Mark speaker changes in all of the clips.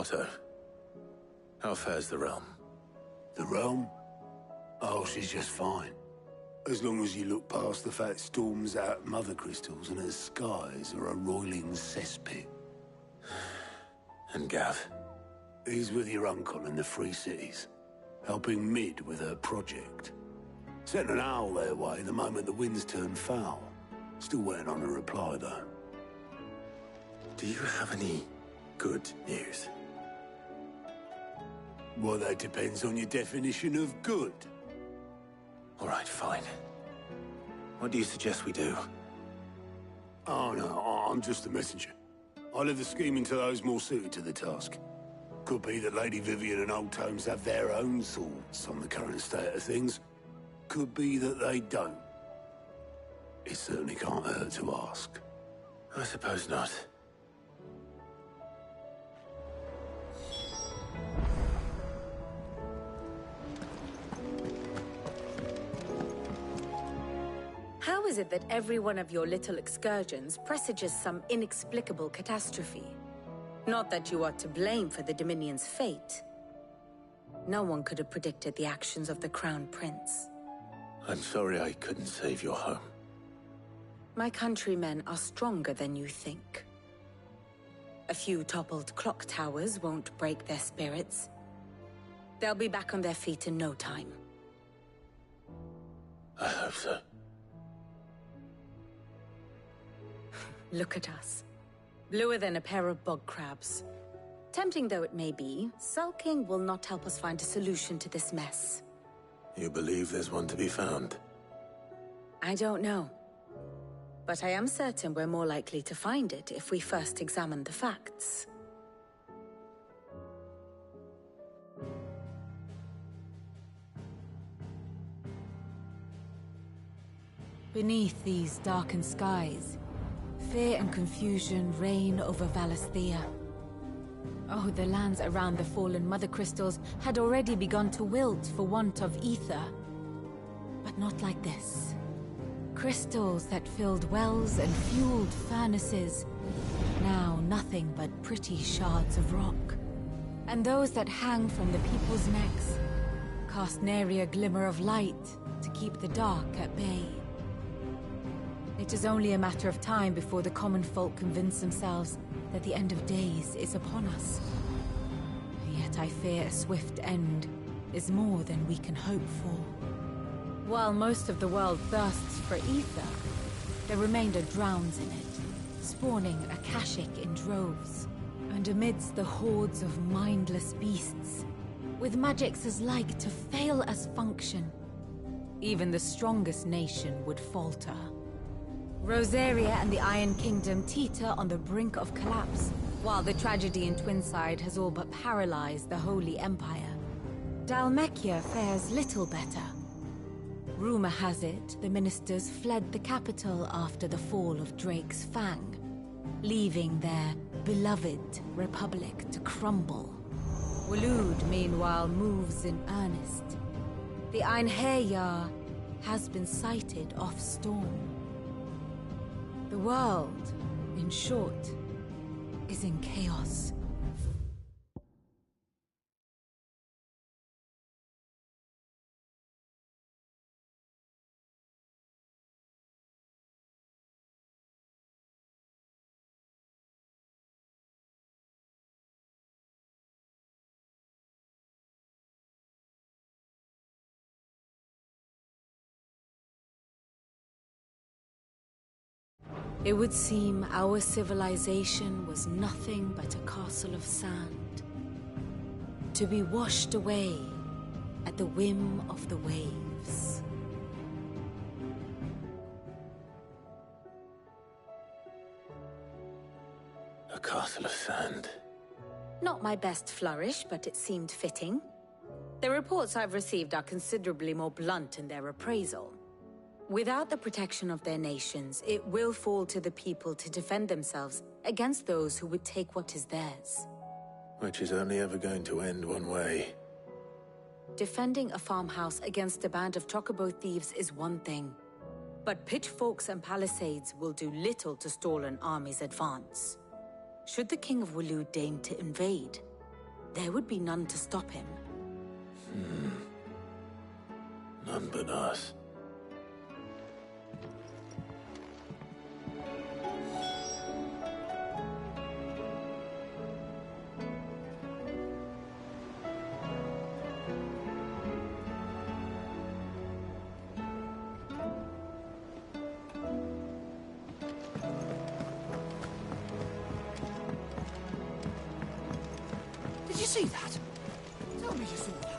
Speaker 1: Otto, how fares the realm?
Speaker 2: The realm? Oh, she's just fine. As long as you look past the fat storms out mother crystals and her skies are a roiling cesspit.
Speaker 1: And Gav?
Speaker 2: He's with your uncle in the Free Cities, helping Mid with her project. Sent an owl their way the moment the winds turned foul. Still waiting on a reply, though.
Speaker 1: Do you have any good news?
Speaker 2: Well, that depends on your definition of good.
Speaker 1: All right, fine. What do you suggest we do?
Speaker 2: Oh, no, I'm just a messenger. I leave the scheming to those more suited to the task. Could be that Lady Vivian and Old Tomes have their own thoughts on the current state of things. Could be that they don't. It certainly can't hurt to ask.
Speaker 1: I suppose not.
Speaker 3: How is it that every one of your little excursions presages some inexplicable catastrophe? Not that you are to blame for the Dominion's fate. No one could have predicted the actions of the Crown Prince.
Speaker 1: I'm sorry I couldn't save your home.
Speaker 3: My countrymen are stronger than you think. A few toppled clock towers won't break their spirits. They'll be back on their feet in no time.
Speaker 1: I hope so.
Speaker 3: Look at us. Bluer than a pair of bog crabs. Tempting though it may be, sulking will not help us find a solution to this mess.
Speaker 1: You believe there's one to be found?
Speaker 3: I don't know. But I am certain we're more likely to find it if we first examine the facts.
Speaker 4: Beneath these darkened skies, fear and confusion reign over Valisthea. Oh, the lands around the fallen Mother Crystals had already begun to wilt for want of ether. But not like this. Crystals that filled wells and fueled furnaces. Now nothing but pretty shards of rock. And those that hang from the people's necks cast nary a glimmer of light to keep the dark at bay. It is only a matter of time before the common folk convince themselves that the end of days is upon us. Yet I fear a swift end is more than we can hope for. While most of the world thirsts for ether, the remainder drowns in it, spawning Akashic in droves. And amidst the hordes of mindless beasts, with magics as like to fail as function, even the strongest nation would falter. Rosaria and the Iron Kingdom teeter on the brink of collapse, while the tragedy in Twinside has all but paralyzed the Holy Empire. Dalmekia fares little better. Rumor has it the ministers fled the capital after the fall of Drake's Fang, leaving their beloved republic to crumble. Waloed, meanwhile, moves in earnest. The Einherjar has been sighted off-storm. The world, in short, is in chaos. It would seem our civilization was nothing but a castle of sand, to be washed away at the whim of the waves.
Speaker 1: A castle of sand.
Speaker 3: Not my best flourish, but it seemed fitting. The reports I've received are considerably more blunt in their appraisal. Without the protection of their nations, it will fall to the people to defend themselves against those who would take what is theirs.
Speaker 1: Which is only ever going to end one way.
Speaker 3: Defending a farmhouse against a band of chocobo thieves is one thing, but pitchforks and palisades will do little to stall an army's advance. Should the King of Waloed deign to invade, there would be none to stop him.
Speaker 1: None but us.
Speaker 5: Did you see that? Tell me you saw that.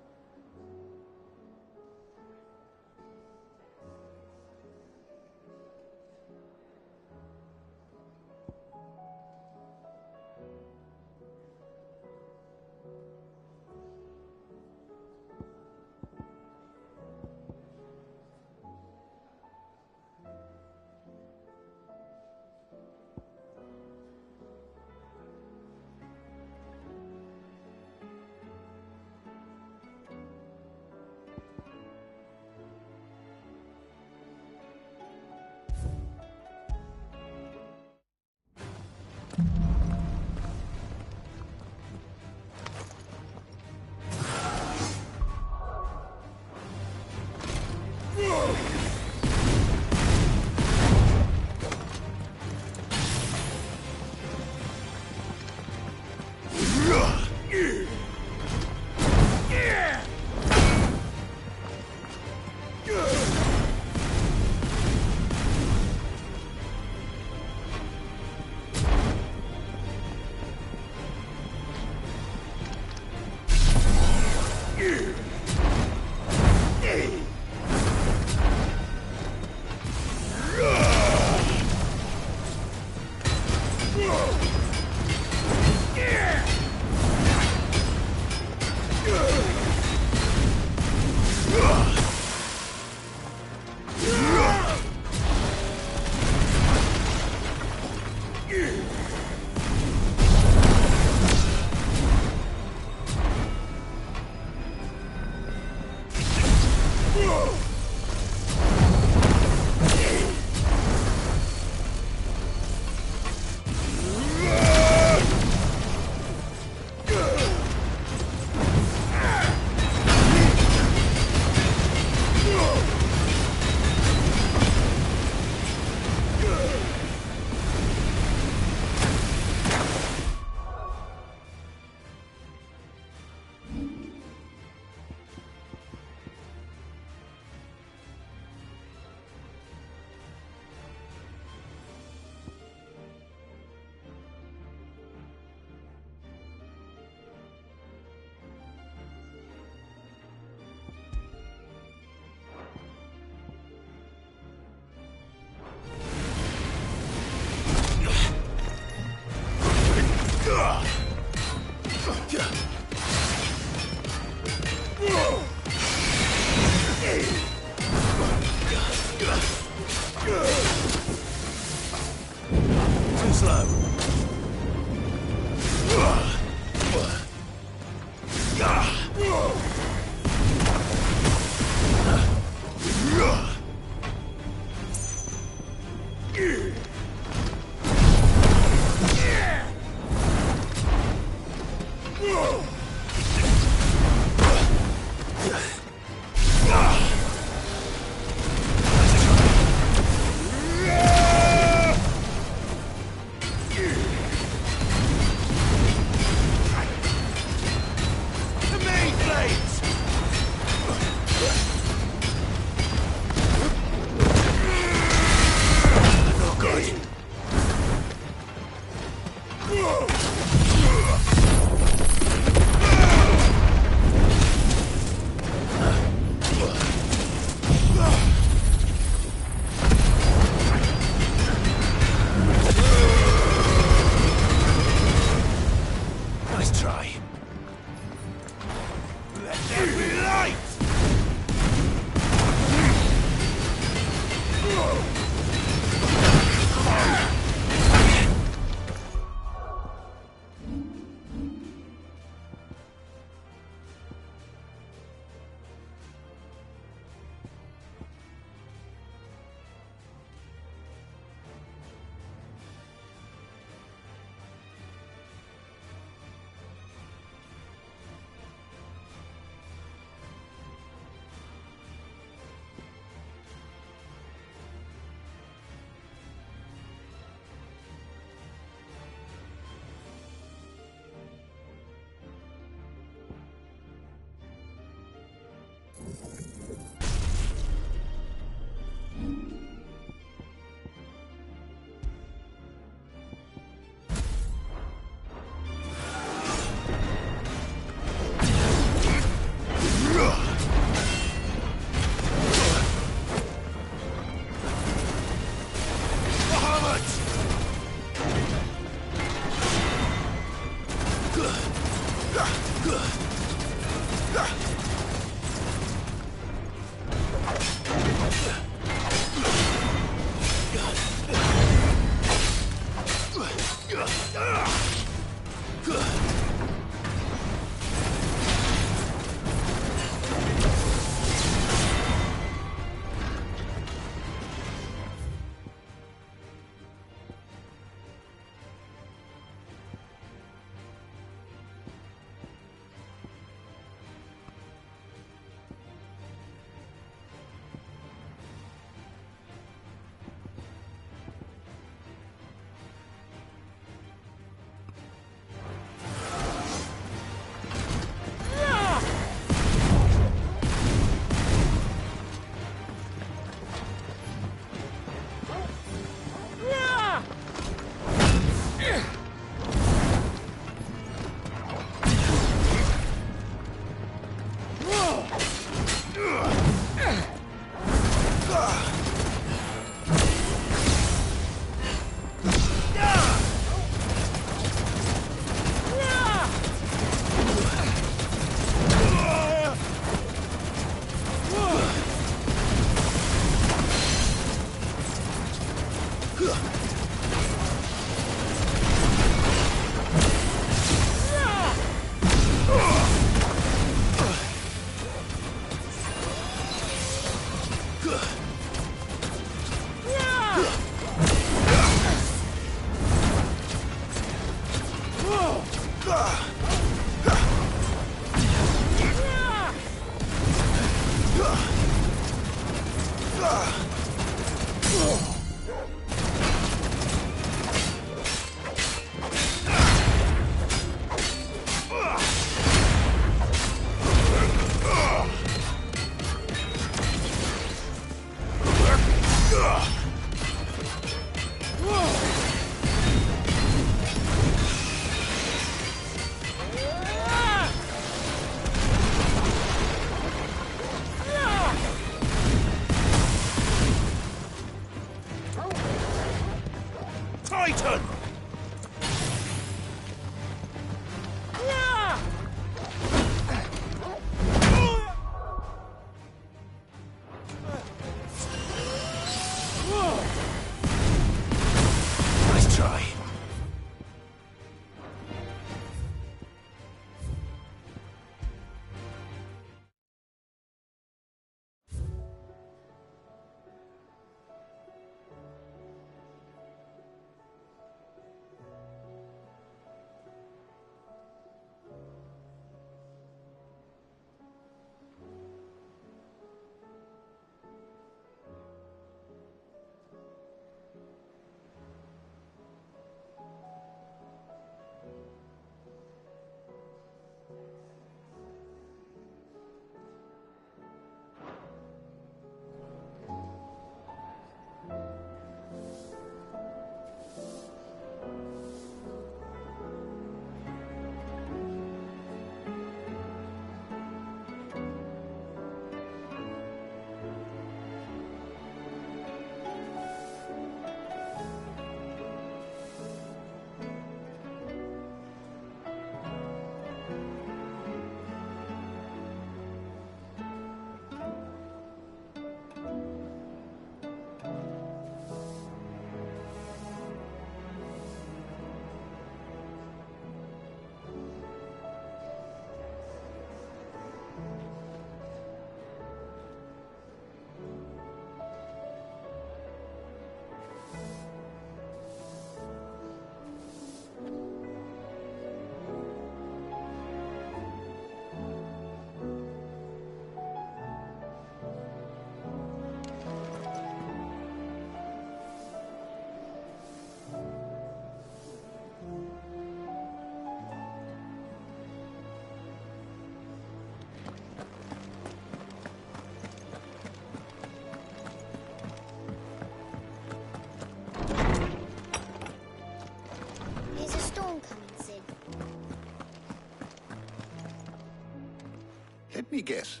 Speaker 6: me guess.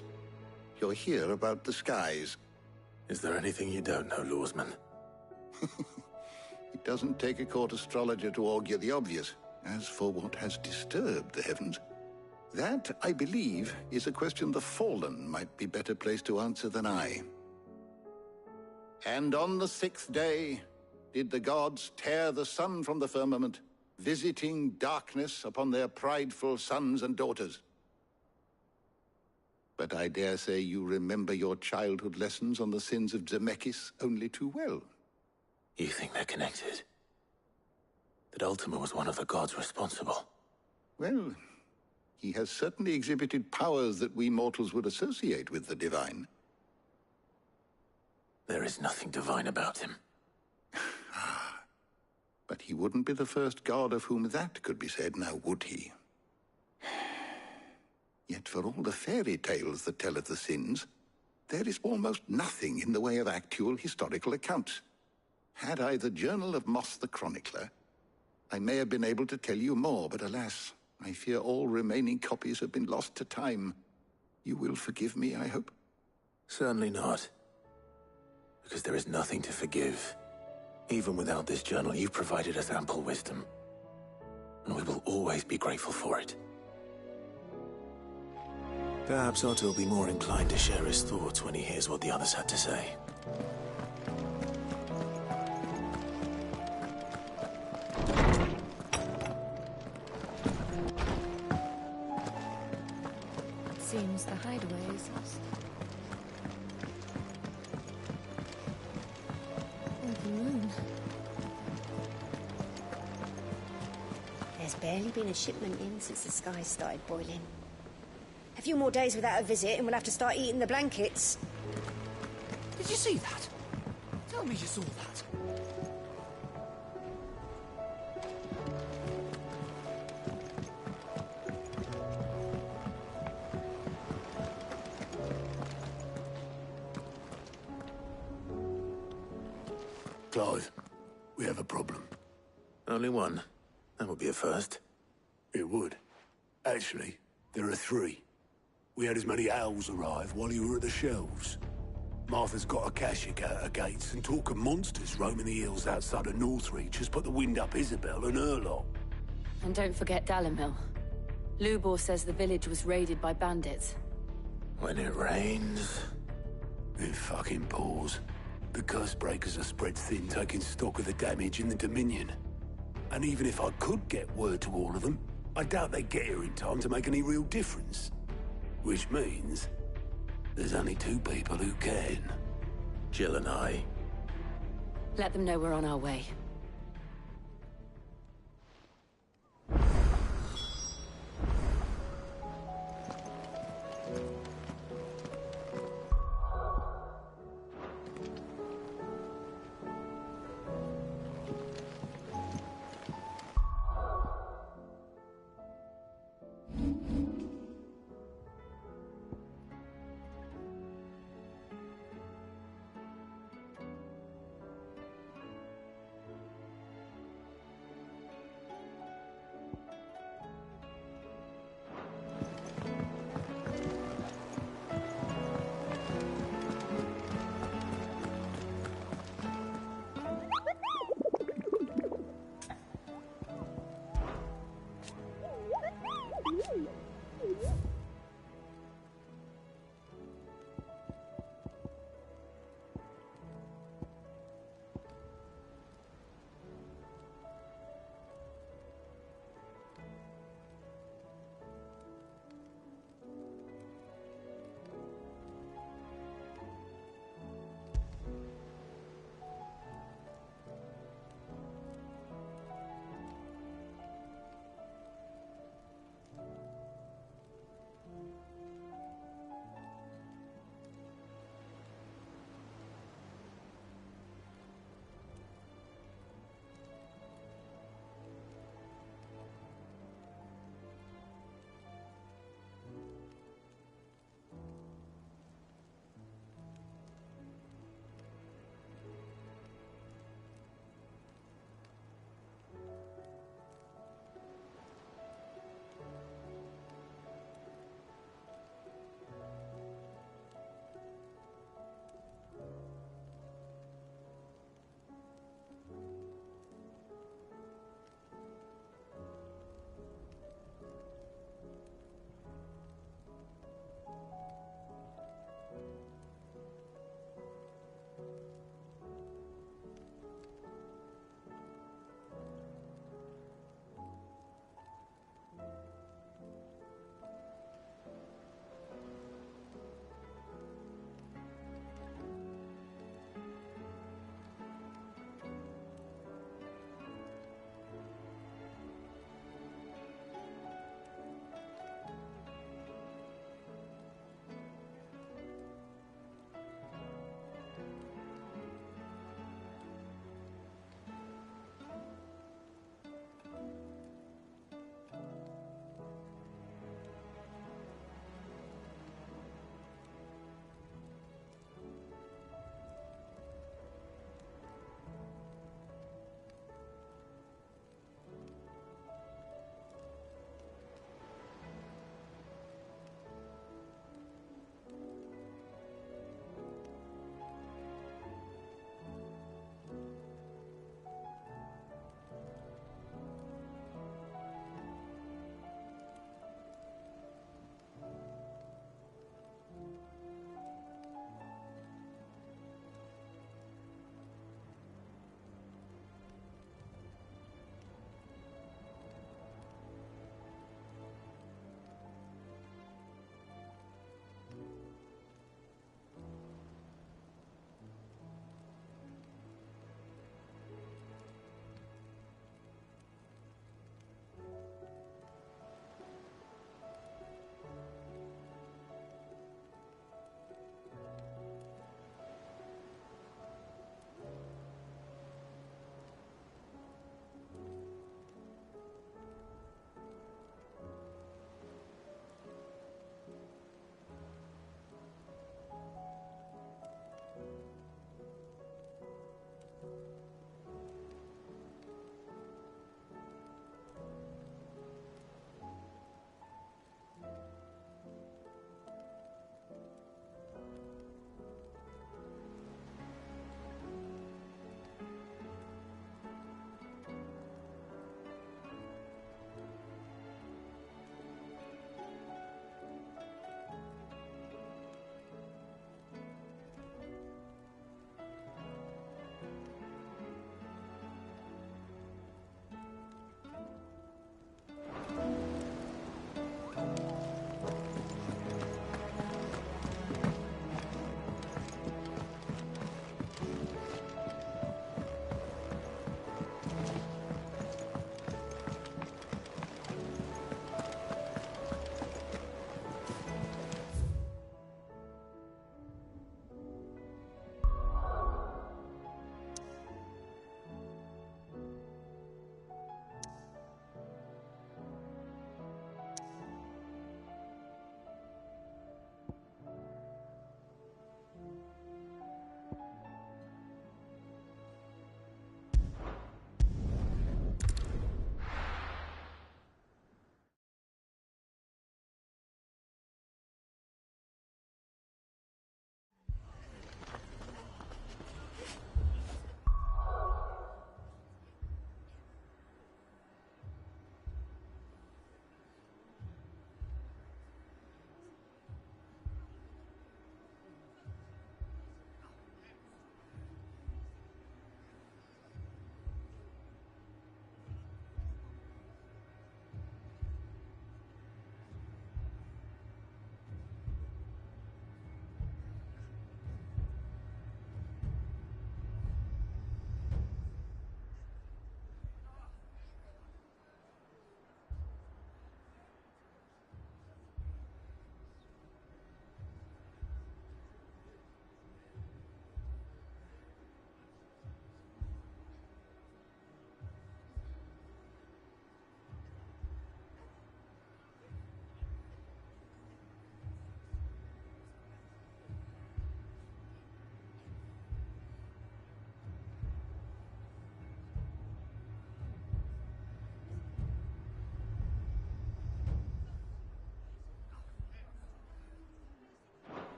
Speaker 6: You're here about the skies.
Speaker 1: Is there anything you don't know, Lawsman?
Speaker 6: It doesn't take a court astrologer to augur the obvious. As for what has disturbed the heavens, that, I believe, is a question the Fallen might be better placed to answer than I. And on the 6th day did the gods tear the sun from the firmament, visiting darkness upon their prideful sons and daughters. But I dare say you remember your childhood lessons on the sins of Zemeckis only too well.
Speaker 1: You think they're connected? That Ultima was one of the gods responsible?
Speaker 6: Well, he has certainly exhibited powers that we mortals would associate with the divine.
Speaker 1: There is nothing divine about him.
Speaker 6: But he wouldn't be the first god of whom that could be said, now would he? Yet for all the fairy tales that tell of the sins, there is almost nothing in the way of actual historical accounts. Had I the Journal of Moss the Chronicler, I may have been able to tell you more, but alas, I fear all remaining copies have been lost to time. You will forgive me, I hope?
Speaker 1: Certainly not. Because there is nothing to forgive. Even without this journal, you've provided us ample wisdom. And we will always be grateful for it. Perhaps Otto will be more inclined to share his thoughts when he hears what the others had to say.
Speaker 4: Seems the hideaway is lost. Oh, the moon.
Speaker 7: There's barely been a shipment in since the sky started boiling. A few more days without a visit and we'll have to start eating the blankets.
Speaker 5: Did you see that? Tell me you saw that.
Speaker 2: Clive, we have a problem.
Speaker 1: Only one. That would be a first.
Speaker 2: It would. Actually, there are 3. We had as many owls arrive while you were at the shelves. Martha's got a Kashik out her gates, and talk of monsters roaming the hills outside of Northreach has put the wind up Isabel and her lot.
Speaker 8: And don't forget Dalimil. Lubor says the village was raided by bandits.
Speaker 1: When it rains...
Speaker 2: It fucking pours. The curse breakers are spread thin, taking stock of the damage in the Dominion. And even if I could get word to all of them, I doubt they'd get here in time to make any real difference. Which means there's only 2 people who can.
Speaker 1: Jill and I.
Speaker 8: Let them know we're on our way.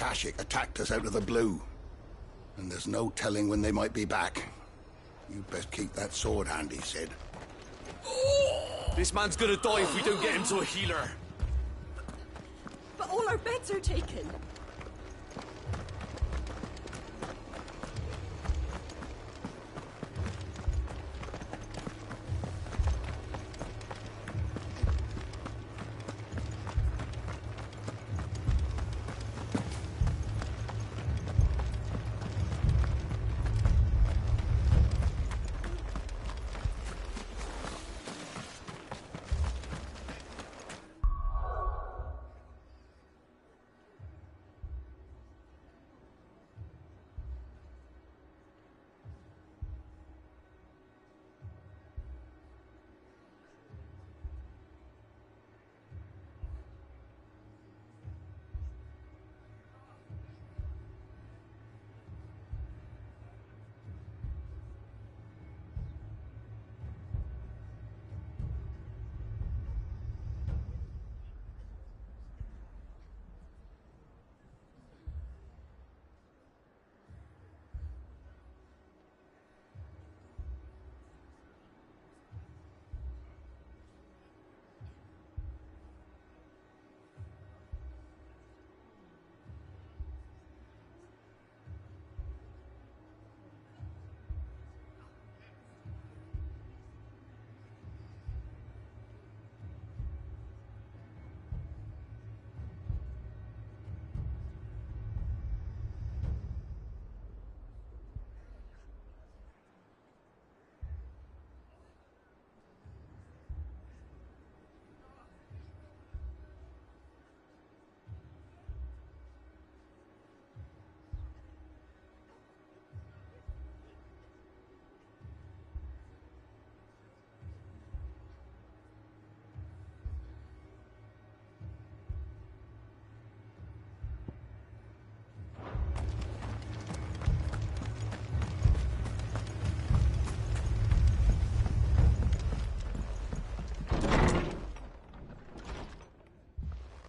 Speaker 6: Akashic attacked us out of the blue. And there's no telling when they might be back. You best keep that sword handy, Sid.
Speaker 5: This man's gonna die if we don't get him to a healer.
Speaker 9: But all our beds are taken.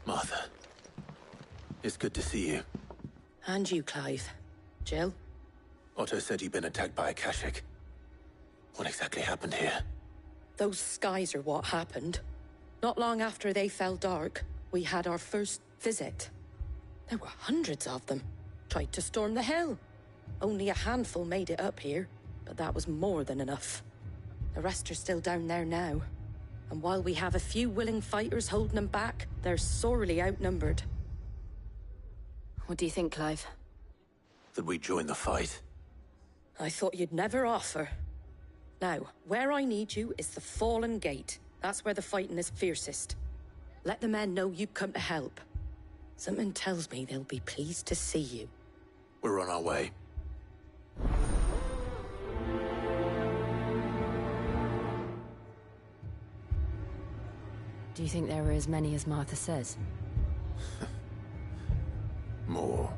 Speaker 1: Martha, it's good to see you.
Speaker 8: And you, Clive. Jill?
Speaker 1: Otto said you'd been attacked by Akashic. What exactly happened here?
Speaker 8: Those skies are what happened. Not long after they fell dark, we had our first visit. There were hundreds of them. Tried to storm the hill. Only a handful made it up here, but that was more than enough. The rest are still down there now. And while we have a few willing fighters holding them back, they're sorely outnumbered. What do you think, Clive?
Speaker 1: That we join the fight?
Speaker 8: I thought you'd never offer. Now, where I need you is the Fallen Gate. That's where the fighting is fiercest. Let the men know you've come to help. Something tells me they'll be pleased to see you.
Speaker 1: We're on our way.
Speaker 8: Do you think there are as many as Martha says?
Speaker 1: More.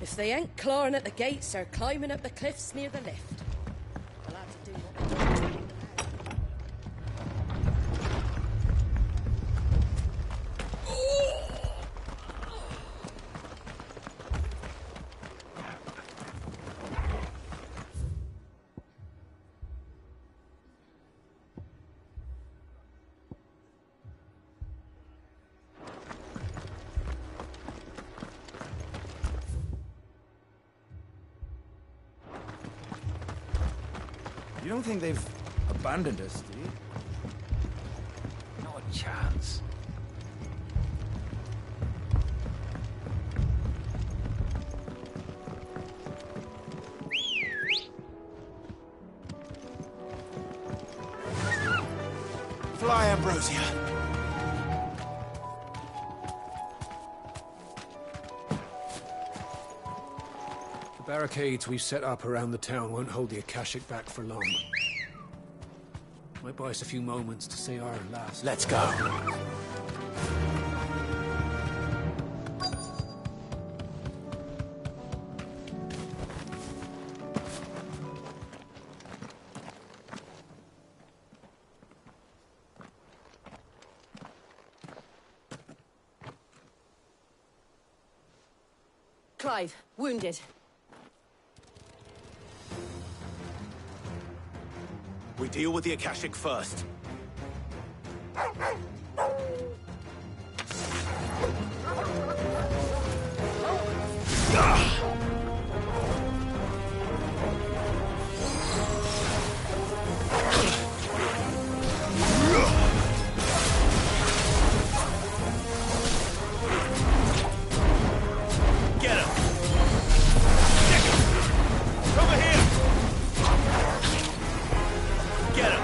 Speaker 8: If they ain't clawing at the gates, they're climbing up the cliffs near the lift. We'll have to do what they do.
Speaker 5: don't think they've abandoned us, do you? Not a chance. Fly, Ambrosia.
Speaker 10: The barricades we've set up around the town won't hold the Akashic back for long. Might buy us a few moments to say our last.
Speaker 5: Let's go.
Speaker 8: Clive, wounded.
Speaker 1: We deal with the Akashic first. Get him! Over here! Get him!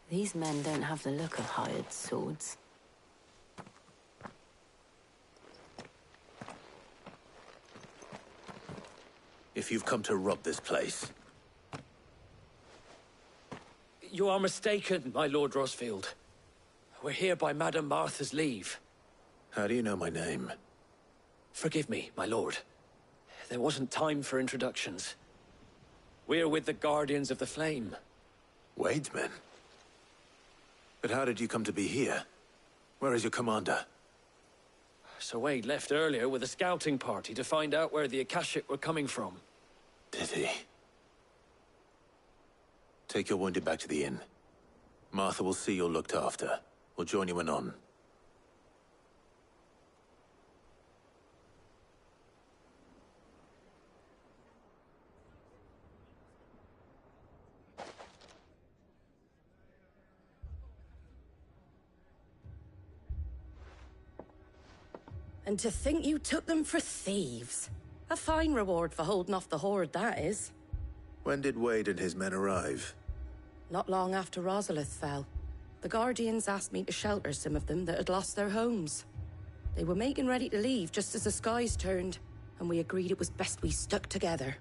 Speaker 3: These men don't have the look of hired swords.
Speaker 1: If you've come to rob this place,
Speaker 11: You are mistaken, my Lord Rosfield. We're here by Madame Martha's leave.
Speaker 1: how do you know my name?
Speaker 11: Forgive me, my lord. There wasn't time for introductions. We're with the Guardians of the Flame.
Speaker 1: Wade's men? But how did you come to be here? Where is your commander?
Speaker 11: Sir Wade left earlier with a scouting party to find out where the Akashic were coming from.
Speaker 1: Did he? Take your wounded back to the inn. Martha will see you're looked after. We'll join you anon.
Speaker 8: And to think you took them for thieves. A fine reward for holding off the horde, that is.
Speaker 1: When did Wade and his men arrive?
Speaker 8: Not long after Rosalith fell. The Guardians asked me to shelter some of them that had lost their homes. They were making ready to leave just as the skies turned, and we agreed it was best we stuck together.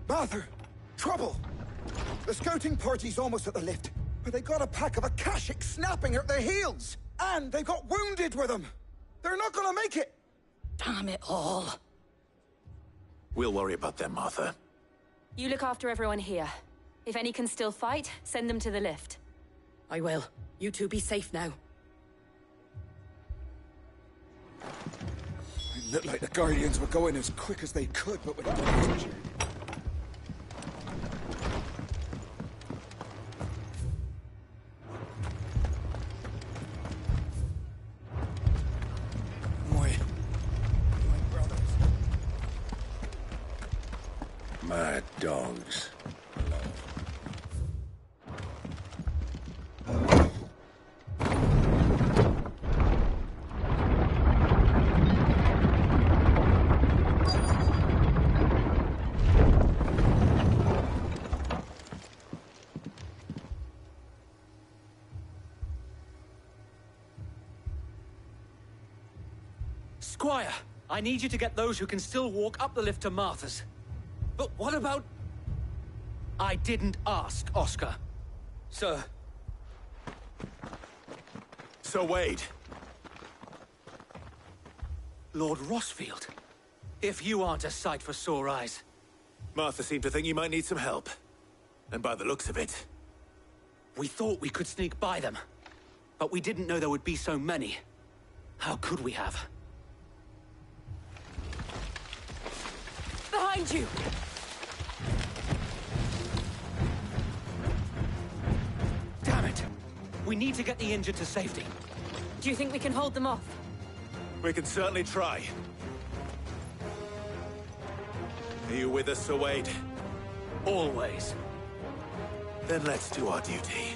Speaker 12: Martha! Trouble! The scouting party's almost at the lift, but they got a pack of Akashic snapping at their heels! And they got wounded with them! They're not gonna make it!
Speaker 8: Damn it all.
Speaker 1: We'll worry about them, Martha.
Speaker 4: You look after everyone here. If any can still fight, send them to the lift.
Speaker 8: I will. You two be safe now.
Speaker 12: Looked like the Guardians were going as quick as they could, but without precision. My brothers.
Speaker 1: Mad dogs.
Speaker 5: Squire, I need you to get those who can still walk up the lift to Martha's. But what about... I didn't ask, Oscar. Sir.
Speaker 1: So Wade.
Speaker 5: Lord Rossfield. If you aren't a sight for sore eyes.
Speaker 1: Martha seemed to think you might need some help. And by the looks of it...
Speaker 5: We thought we could sneak by them. But we didn't know there would be so many. How could we have?
Speaker 9: Behind you!
Speaker 5: Damn it! We need to get the injured to safety.
Speaker 9: Do you think we can hold them off?
Speaker 1: We can certainly try. Are you with us, Sir Wade?
Speaker 5: Always.
Speaker 1: Then let's do our duty.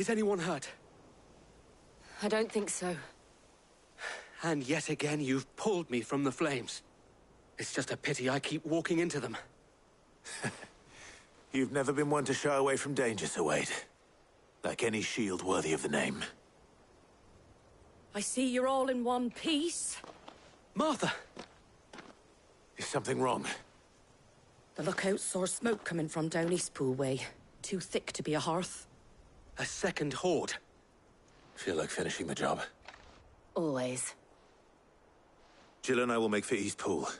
Speaker 5: Is anyone hurt?
Speaker 8: I don't think so.
Speaker 5: And yet again, you've pulled me from the flames. It's just a pity I keep walking into them.
Speaker 1: You've never been one to shy away from danger, Sir Wade. Like any shield worthy of the name.
Speaker 8: I see you're all in one piece.
Speaker 5: Martha!
Speaker 1: Is something wrong?
Speaker 8: The lookout saw smoke coming from down Eastpool way. Too thick to be a hearth.
Speaker 5: A second horde.
Speaker 1: Feel like finishing the job?
Speaker 8: Always.
Speaker 1: Jill and I will make for Eastpool.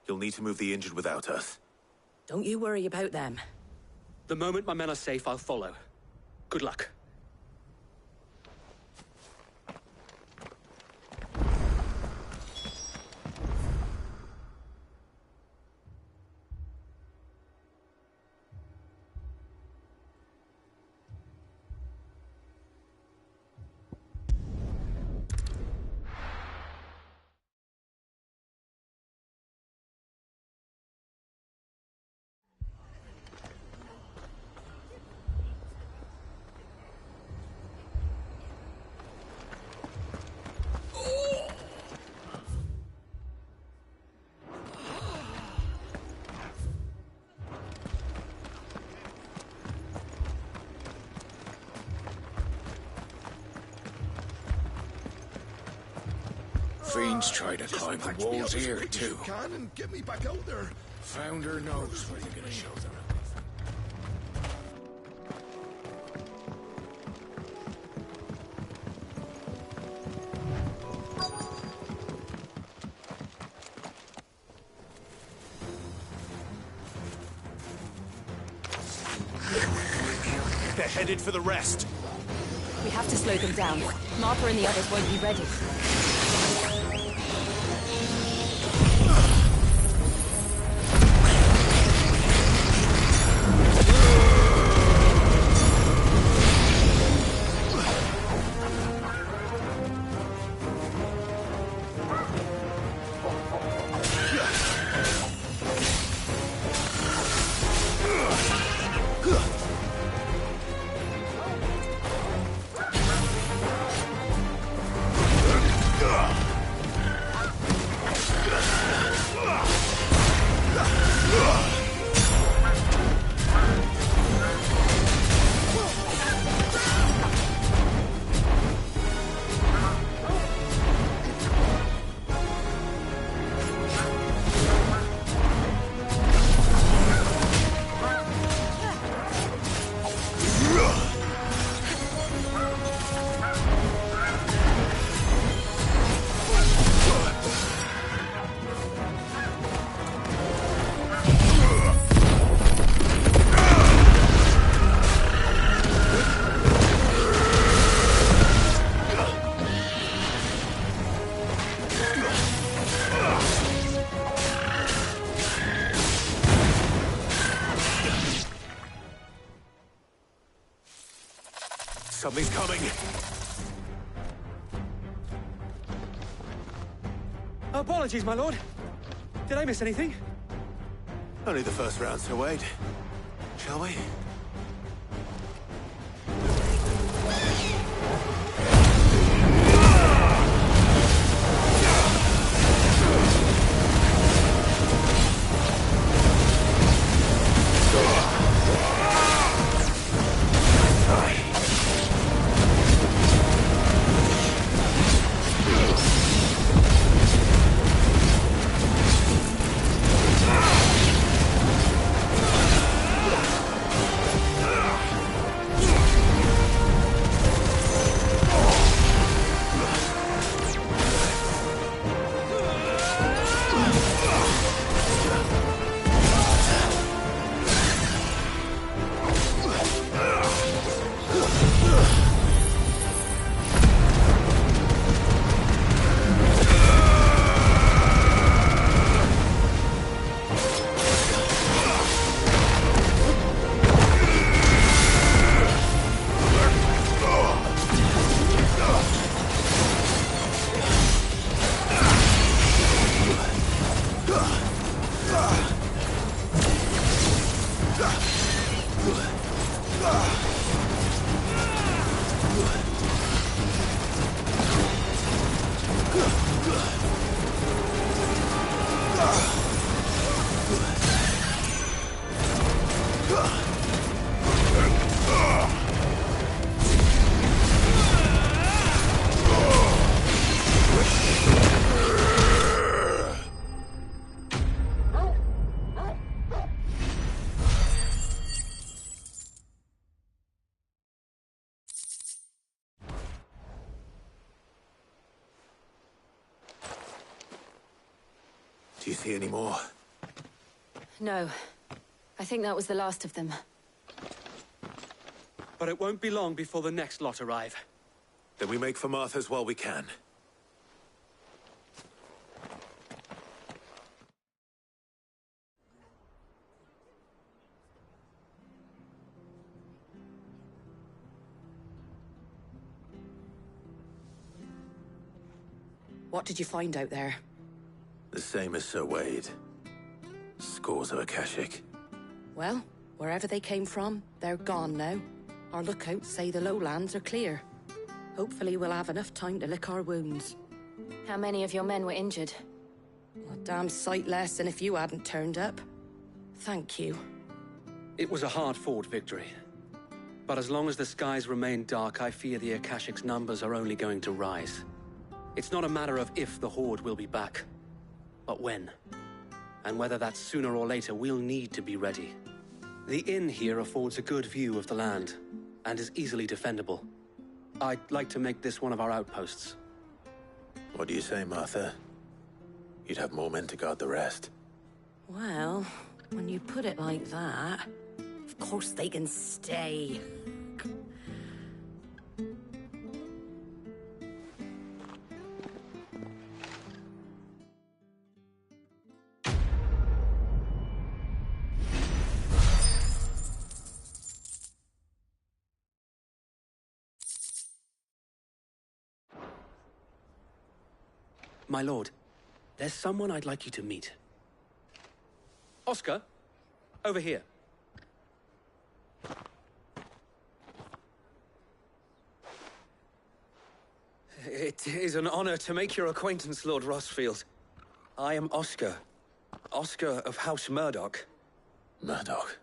Speaker 1: You'll need to move the injured without us.
Speaker 8: Don't you worry about them.
Speaker 5: The moment my men are safe, I'll follow. Good luck.
Speaker 10: Fiends try to climb the walls here, too.
Speaker 13: Can and get me back out there.
Speaker 10: Founder knows where you're gonna show them.
Speaker 1: They're headed for the rest.
Speaker 4: We have to slow them down. Martha and the others won't be ready.
Speaker 1: Something's coming.
Speaker 5: Apologies, my lord. Did I miss anything?
Speaker 1: Only the first round, Sir Wade. Shall we? Do you see any more?
Speaker 4: No. I think that was the last of them.
Speaker 5: But it won't be long before the next lot arrive.
Speaker 1: Then we make for Martha's while we can.
Speaker 8: What did you find out there?
Speaker 1: The same as Sir Wade. Scores of Akashic.
Speaker 8: Well, wherever they came from, they're gone now. Our lookouts say the lowlands are clear. Hopefully we'll have enough time to lick our wounds.
Speaker 4: How many of your men were injured?
Speaker 8: A damn sight less than if you hadn't turned up. Thank you.
Speaker 5: It was a hard-fought victory. But as long as the skies remain dark, I fear the Akashic's numbers are only going to rise. It's not a matter of if the Horde will be back, but when. And whether that's sooner or later, we'll need to be ready. The inn here affords a good view of the land, and is easily defendable. I'd like to make this one of our outposts.
Speaker 1: What do you say, Martha? You'd have more men to guard the rest.
Speaker 8: Well, when you put it like that, of course they can stay.
Speaker 5: My lord, there's someone I'd like you to meet. Oscar, over here.
Speaker 14: It is an honor to make your acquaintance, Lord Rossfield. I am Oscar. Oscar of House Murdoch.
Speaker 1: Murdoch?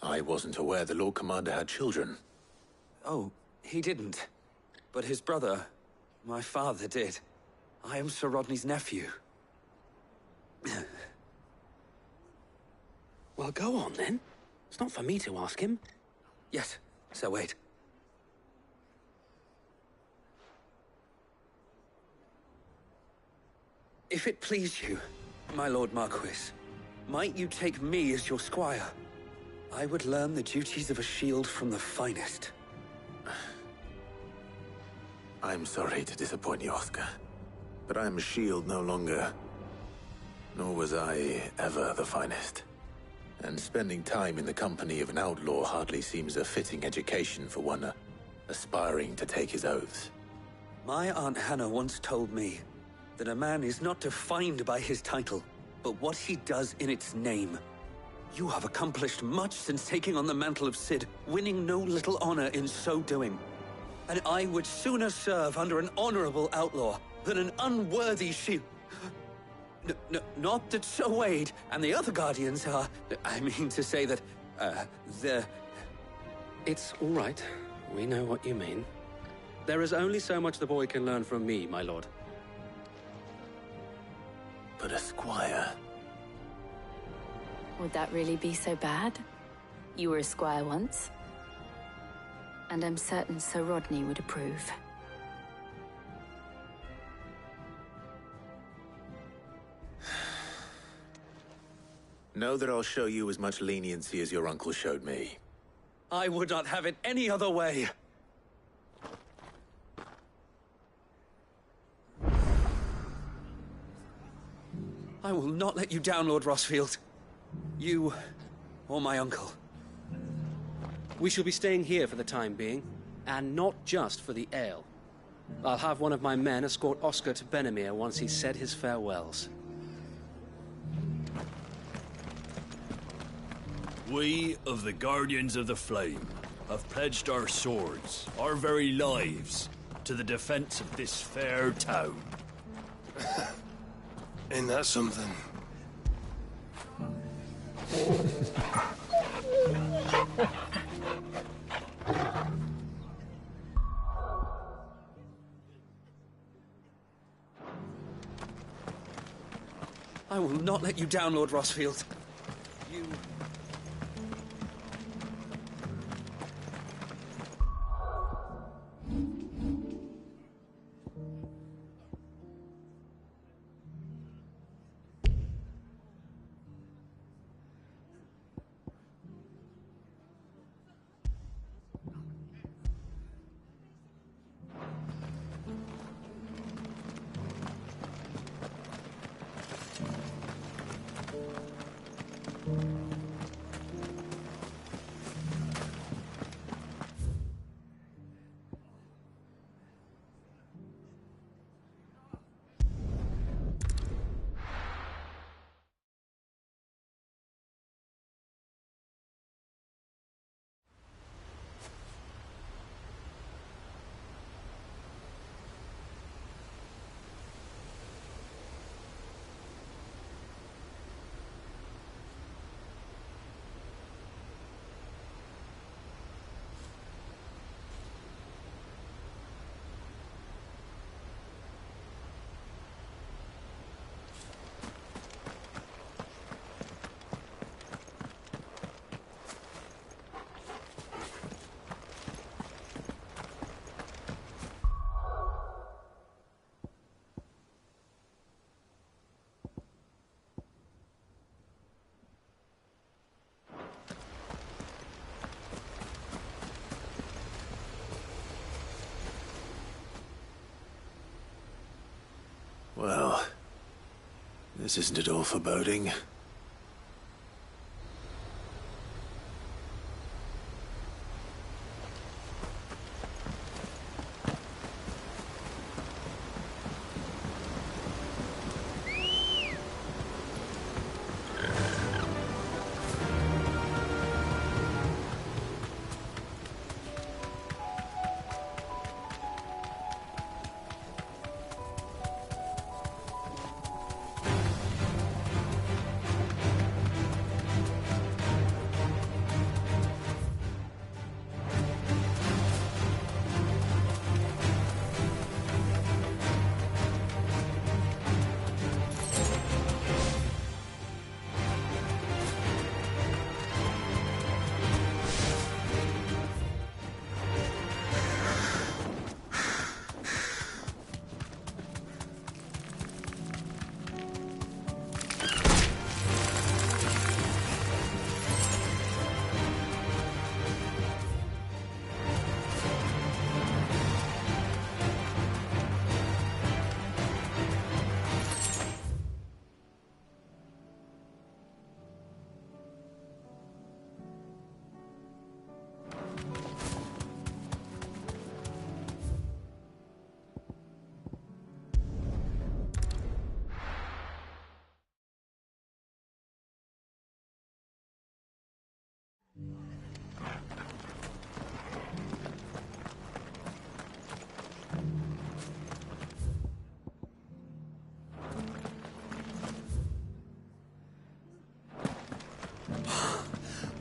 Speaker 1: I wasn't aware the Lord Commander had children.
Speaker 14: Oh, he didn't. But his brother, my father, did. I am Sir Rodney's nephew.
Speaker 5: Well, go on, then. It's not for me to ask him.
Speaker 14: Yes, Sir Wade. If it please you, my Lord Marquis, might you take me as your squire? I would learn the duties of a shield from the finest.
Speaker 1: I'm sorry to disappoint you, Oscar. But I'm a shield no longer. Nor was I ever the finest. And spending time in the company of an outlaw hardly seems a fitting education for one aspiring to take his oaths.
Speaker 14: My Aunt Hannah once told me that a man is not defined by his title, but what he does in its name. You have accomplished much since taking on the mantle of Cid, winning no little honor in so doing. And I would sooner serve under an honorable outlaw than an unworthy shield. Not that Sir Wade and the other Guardians are... I mean to say that, they're...
Speaker 5: It's all right. We know what you mean. There is only so much the boy can learn from me, my lord.
Speaker 1: But a squire...
Speaker 4: Would that really be so bad? You were a squire once. And I'm certain Sir Rodney would approve.
Speaker 1: Know that I'll show you as much leniency as your uncle showed me.
Speaker 14: I would not have it any other way. I will not let you down, Lord Rossfield. You, or my uncle.
Speaker 5: We shall be staying here for the time being, and not just for the ale. I'll have one of my men escort Oscar to Benimir once he's said his farewells.
Speaker 15: We of the Guardians of the Flame have pledged our swords, our very lives, to the defense of this fair town.
Speaker 13: Ain't that something?
Speaker 14: I will not let you down, Lord Rossfield. You...
Speaker 1: This isn't at all foreboding.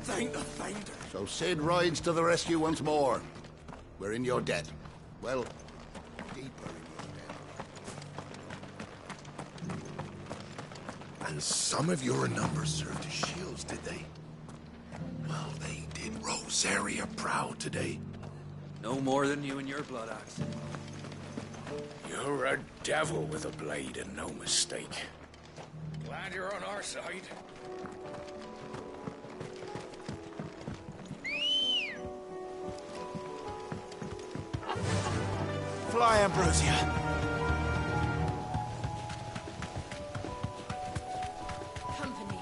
Speaker 2: Thank the Finder.
Speaker 6: So Sid rides to the rescue once more. We're in your debt. Well, deeper in your debt.
Speaker 13: And some of your numbers served as shields, did they? Well, they did Rosaria proud today.
Speaker 14: No more than you and your blood axe.
Speaker 16: You're a devil with a blade and no mistake. Glad you're on our side.
Speaker 12: Fly, Ambrosia.
Speaker 4: Company.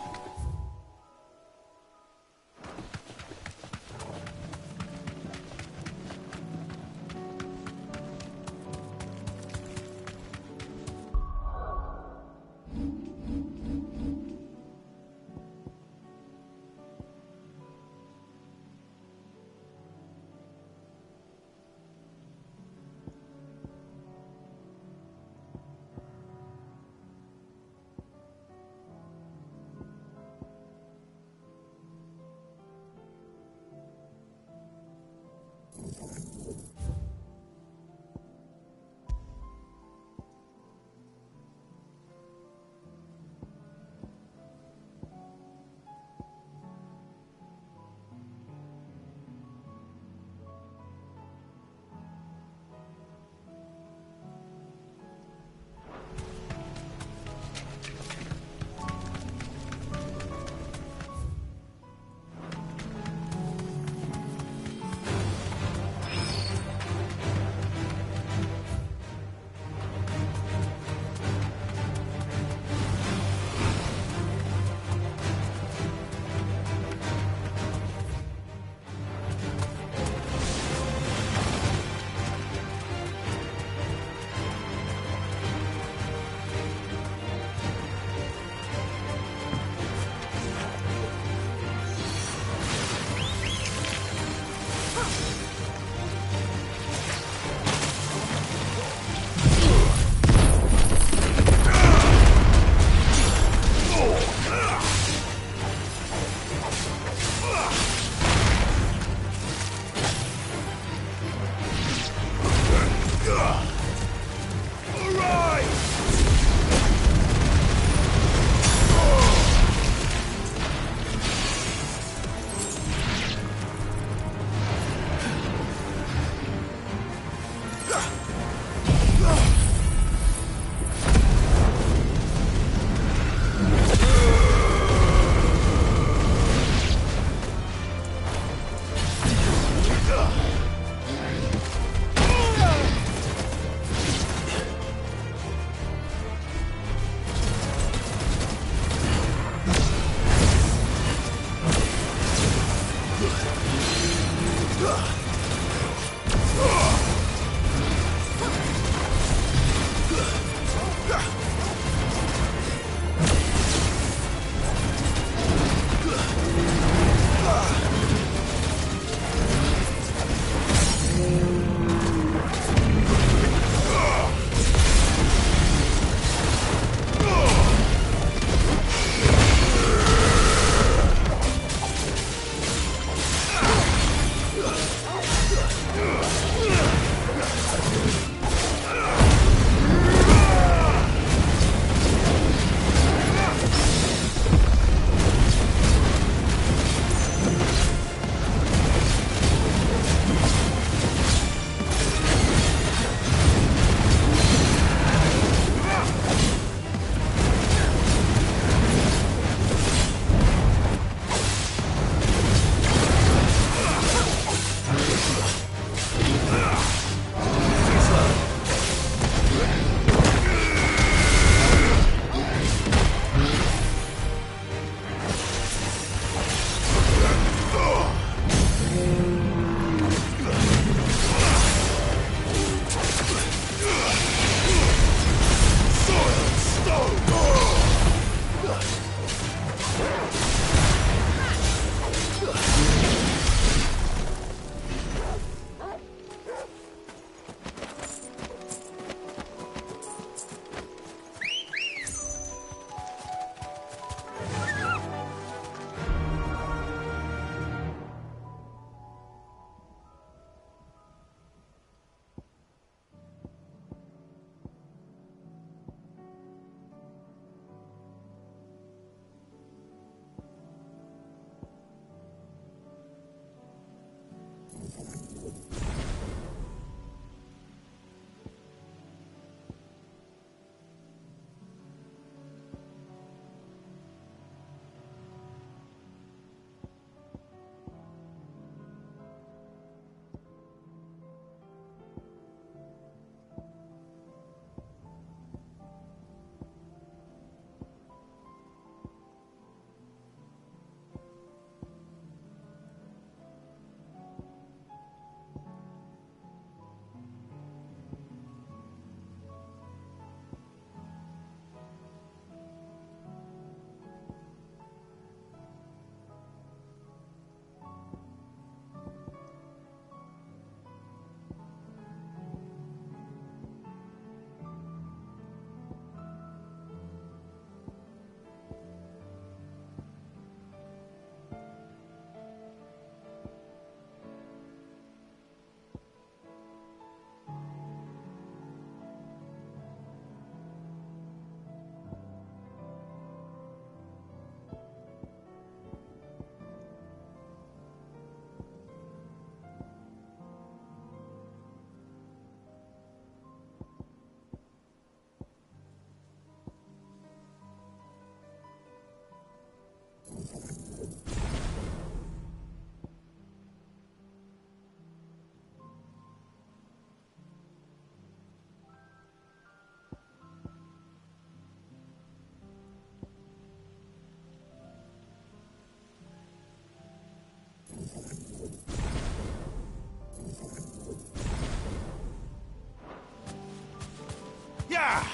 Speaker 1: Yeah!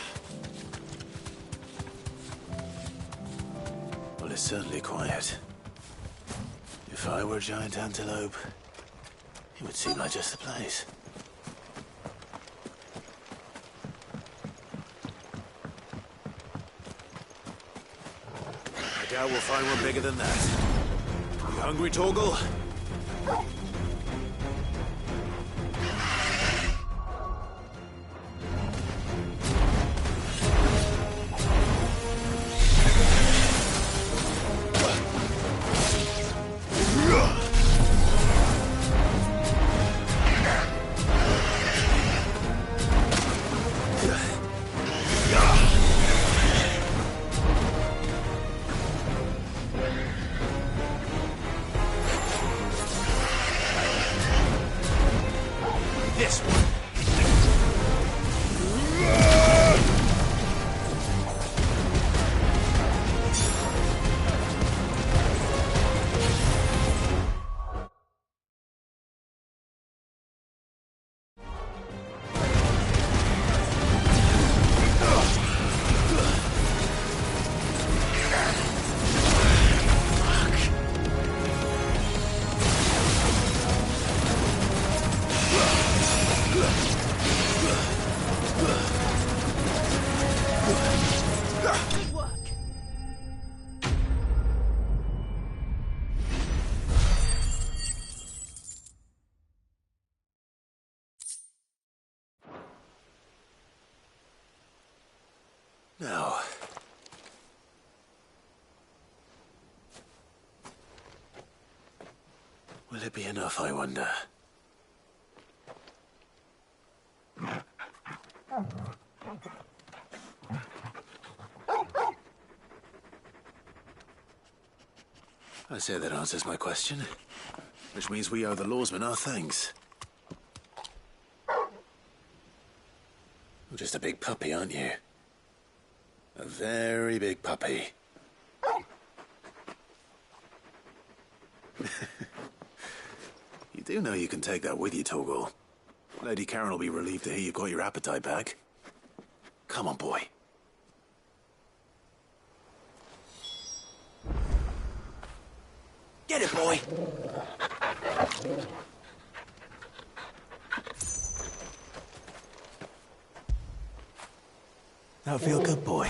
Speaker 1: Well, it's certainly quiet. If I were a giant antelope, it would seem like just the place. I doubt we'll find one bigger than that. You hungry, Torgal? This one. Now, will it be enough, I wonder? I say that answers my question, which means we owe the lawsmen our thanks. You're just a big puppy, aren't you? A very big puppy. You do know you can take that with you, Torgal. Lady Karen will be relieved to hear you've got your appetite back. Come on, boy. Get it, boy! Now feel good, boy.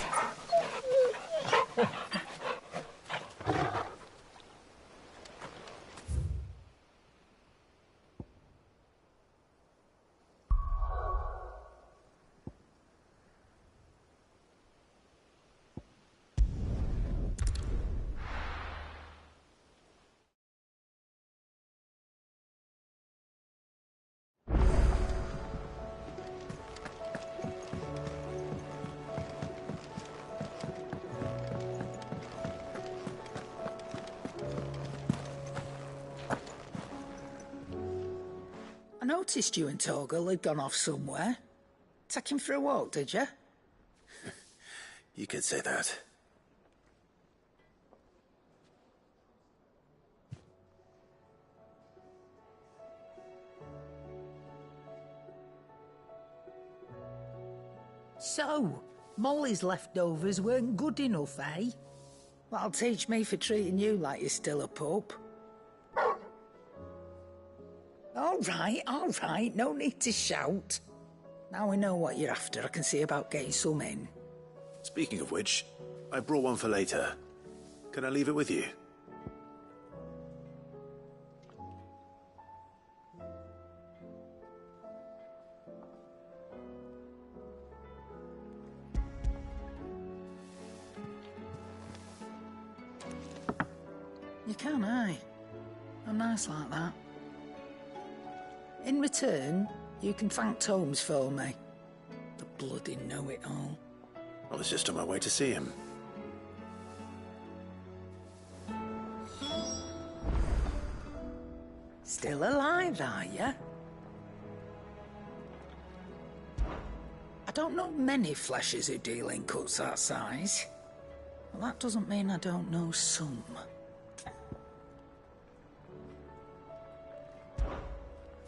Speaker 17: noticed you and Torgal had gone off somewhere. Take him for a walk, did you?
Speaker 1: You could say that.
Speaker 17: So, Molly's leftovers weren't good enough, eh? That'll teach me for treating you like you're still a pup. All right, no need to shout. Now we know what you're after, I can see about getting some in.
Speaker 1: Speaking of which, I brought one for later. Can I leave it with you?
Speaker 17: You can, eh? I'm nice like that. In return, you can thank Tomes for me. The bloody know-it-all.
Speaker 1: I was just on my way to see him.
Speaker 17: Still alive, are you? I don't know many fleshers who deal in cuts that size. Well, that doesn't mean I don't know some.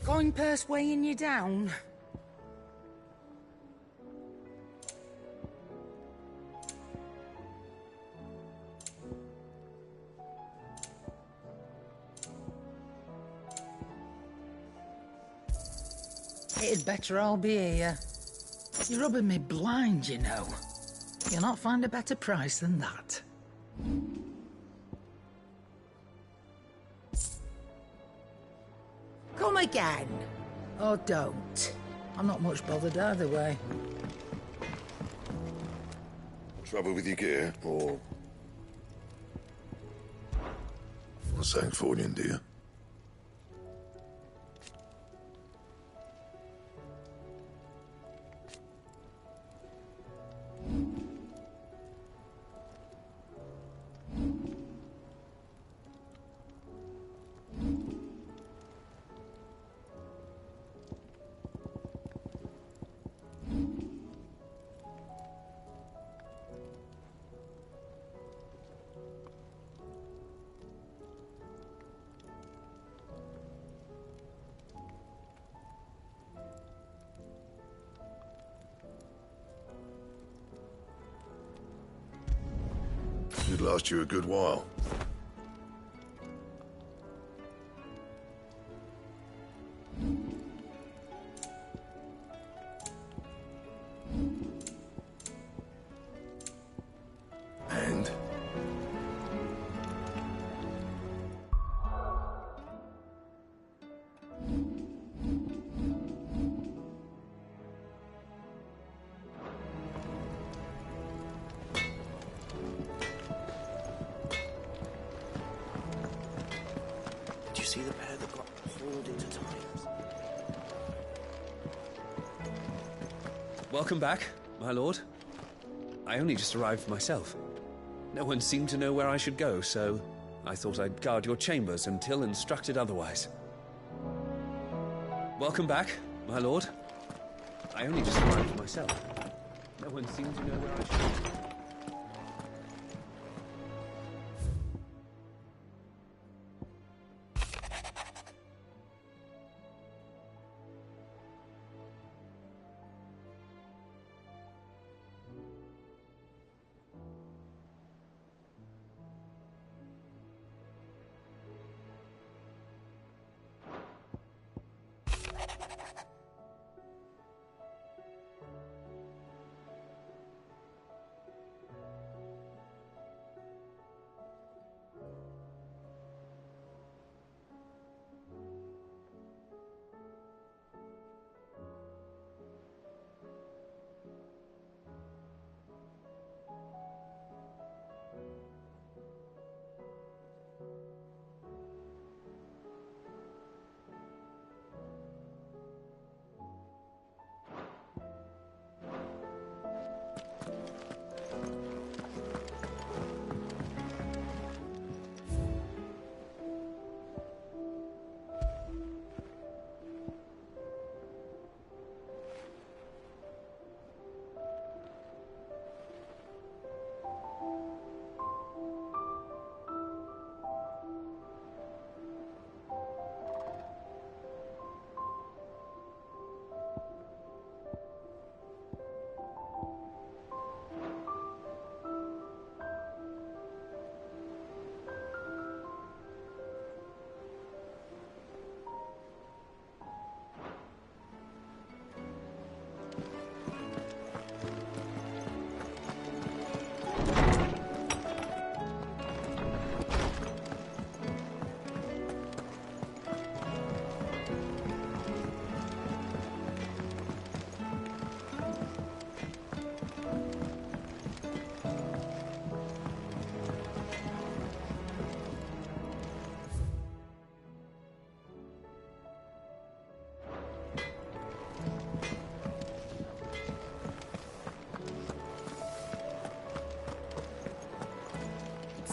Speaker 17: Coin purse weighing you down? It'd better all be here. You're rubbing me blind, you know. You'll not find a better price than that. Come again. Or don't. I'm not much bothered either way.
Speaker 13: Trouble with your gear, or... What's that for you, dear? Should last you a good while. And?
Speaker 1: Did you see the pair that got hauled into tires?
Speaker 10: Welcome back, my lord. I only just arrived myself. No one seemed to know where I should go, so I thought I'd guard your chambers until instructed otherwise. Welcome back, my lord. I only just arrived myself. No one seemed to know where I should go.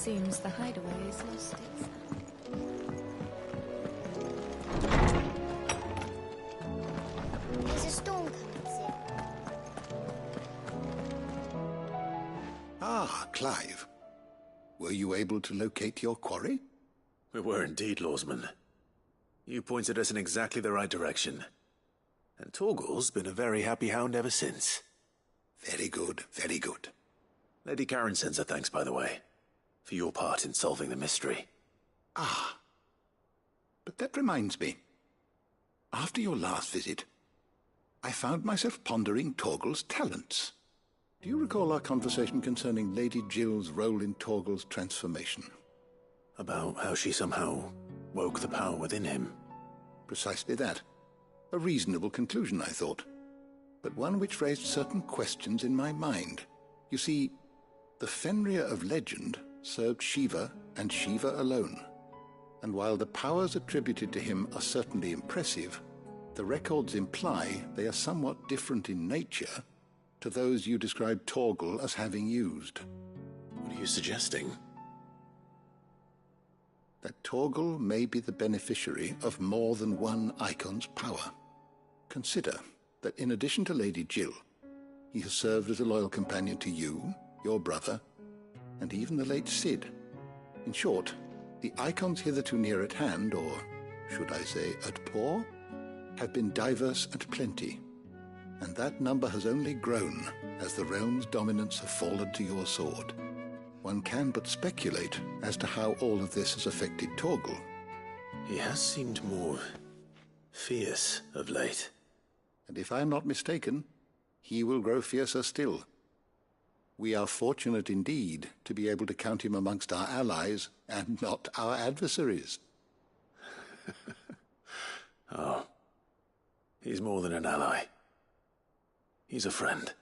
Speaker 4: Seems the hideaway is lost its...
Speaker 7: There's a storm coming, Sid.
Speaker 6: Ah, Clive. Were you able to locate your quarry?
Speaker 1: We were indeed, Lawsman. You pointed us in exactly the right direction. And Torgal's been a very happy hound ever since.
Speaker 6: Very good, very good.
Speaker 1: Lady Karen sends her thanks, by the way, for your part in solving the mystery.
Speaker 6: Ah. But that reminds me. After your last visit, I found myself pondering Torgal's talents. Do you recall our conversation concerning Lady Jill's role in Torgal's transformation?
Speaker 1: About how she somehow woke the power within him.
Speaker 6: Precisely that. A reasonable conclusion, I thought. But one which raised certain questions in my mind. You see, the Fenrir of legend served Shiva and Shiva alone. And while the powers attributed to him are certainly impressive, the records imply they are somewhat different in nature to those you described Torgal as having used.
Speaker 1: What are you suggesting?
Speaker 6: That Torgal may be the beneficiary of more than one icon's power. Consider that in addition to Lady Jill, he has served as a loyal companion to you, your brother, and even the late Cid. In short, the icons hitherto near at hand, or should I say at paw, have been diverse and plenty, and that number has only grown as the realm's dominance have fallen to your sword. One can but speculate as to how all of this has affected Torgal.
Speaker 1: He has seemed more fierce of late.
Speaker 6: And if I am not mistaken, he will grow fiercer still. We are fortunate indeed to be able to count him amongst our allies and not our adversaries.
Speaker 1: Oh, he's more than an ally. He's a friend.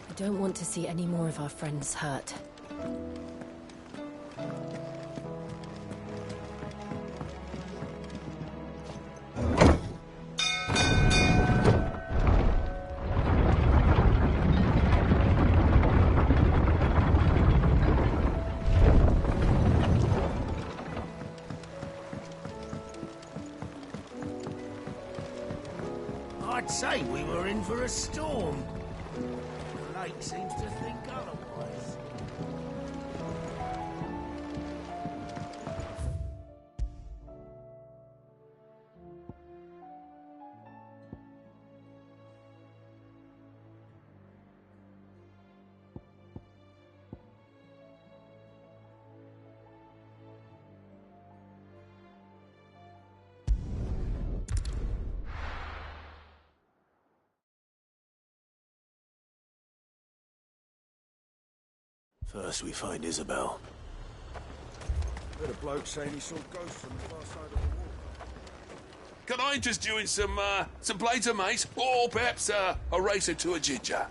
Speaker 8: I don't want to see any more of our friends hurt.
Speaker 16: I'd say we were in for a storm. The lake seems to think otherwise.
Speaker 1: First we find Isabel.
Speaker 12: Heard a bloke saying he saw ghosts on the far side of the wall.
Speaker 18: Can I interest you in some plates of mace, or perhaps a race or two of ginger?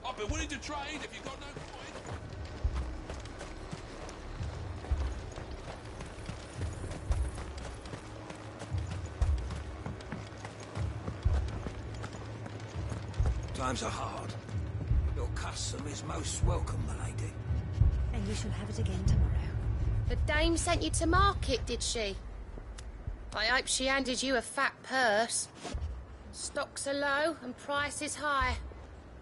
Speaker 18: I've been willing to trade if you've got no coin.
Speaker 17: Times are hard. Your custom is most welcome, my lady.
Speaker 7: And you shall have it again tomorrow.
Speaker 19: The dame sent you to market, did she? I hope she handed you a fat purse. Stocks are low and prices high.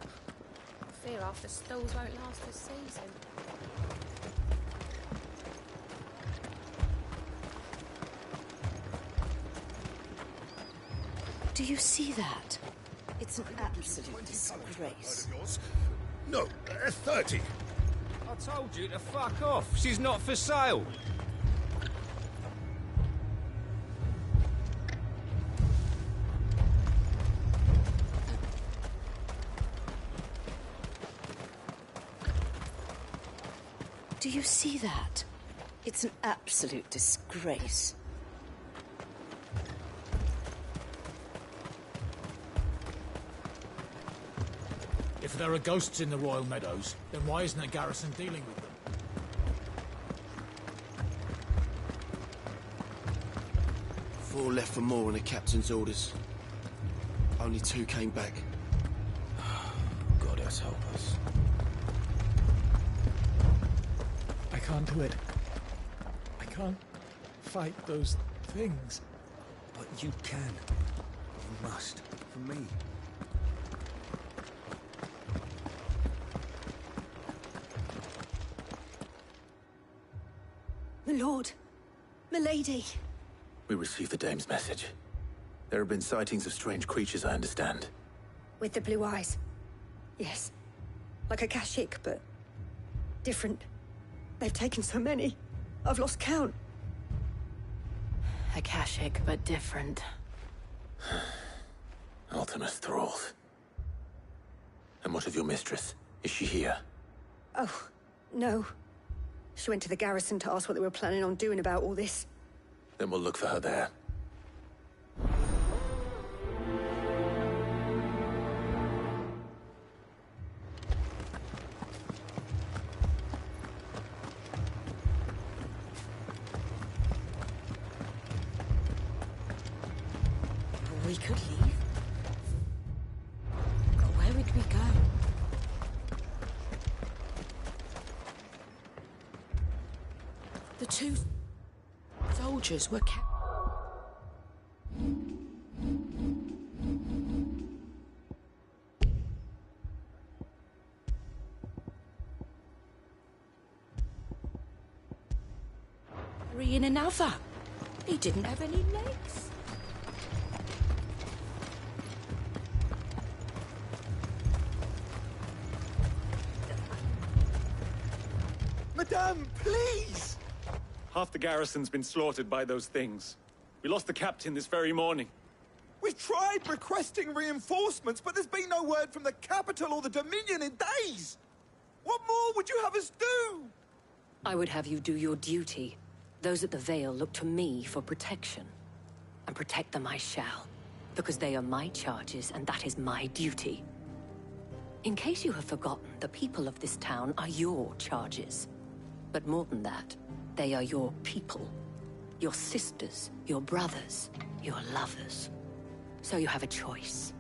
Speaker 19: I fear half the stalls won't last the season.
Speaker 7: Do you see that? It's an absolute disgrace.
Speaker 13: No, 30.
Speaker 10: I told you to fuck off. She's not for sale.
Speaker 7: Do you see that? It's an absolute disgrace.
Speaker 20: If there are ghosts in the Royal Meadows, then why isn't the garrison dealing with them?
Speaker 21: 4 left for more on the captain's orders. Only 2 came back. God has helped us.
Speaker 20: I can't do it. I can't fight those things.
Speaker 14: But you can. You must. For me.
Speaker 7: My lord. Milady.
Speaker 1: We received the dame's message. There have been sightings of strange creatures, I understand.
Speaker 7: With the blue eyes. Yes. Like a Kashik, but different. They've taken so many. I've lost count.
Speaker 8: Akashic, but different.
Speaker 1: Ultimus thralls. And what of your mistress? Is she here?
Speaker 7: Oh, no. She went to the garrison to ask what they were planning on doing about all this.
Speaker 1: Then we'll look for her there.
Speaker 8: We could leave. But where would we go? The 2 soldiers were kept. In another. He didn't have any legs.
Speaker 12: Madame, please!
Speaker 22: Half the garrison's been slaughtered by those things. We lost the captain this very morning.
Speaker 12: We've tried requesting reinforcements, but there's been no word from the capital or the Dominion in days! What more would you have us do?
Speaker 8: I would have you do your duty. Those at the Vale look to me for protection. And protect them I shall. Because they are my charges, and that is my duty. In case you have forgotten, the people of this town are your charges. But more than that, they are your people. Your sisters, your brothers, your lovers. So you have a choice.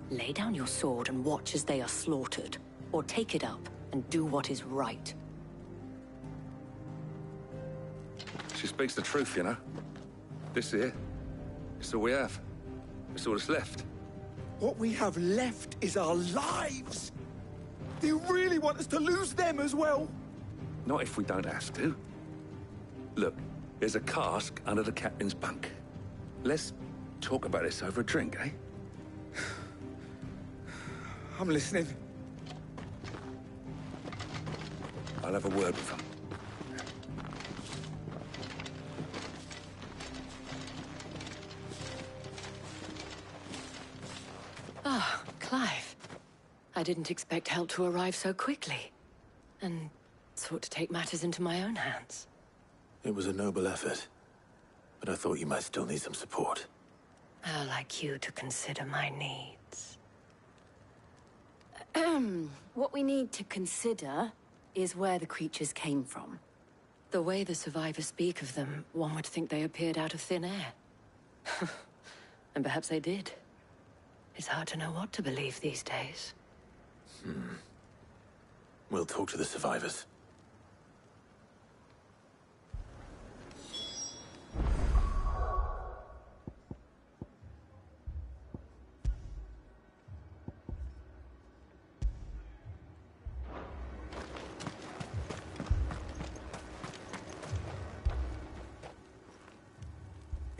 Speaker 8: Lay down your sword and watch as they are slaughtered, or take it up and do what is right.
Speaker 10: She speaks the truth, you know. This here, it's all we have. It's all that's left.
Speaker 12: What we have left is our lives! Do you really want us to lose them as well?
Speaker 10: Not if we don't have to. Look, there's a cask under the captain's bunk. Let's talk about this over a drink, eh?
Speaker 12: I'm listening.
Speaker 10: I'll have a word with them.
Speaker 8: Ah, Clive. I didn't expect help to arrive so quickly. And sought to take matters into my own hands.
Speaker 1: It was a noble effort, but I thought you might still need some support.
Speaker 8: I'd like you to consider my needs. What we need to consider is where the creatures came from. The way the survivors speak of them, one would think they appeared out of thin air. And perhaps they did. It's hard to know what to believe these days.
Speaker 1: We'll talk to the survivors.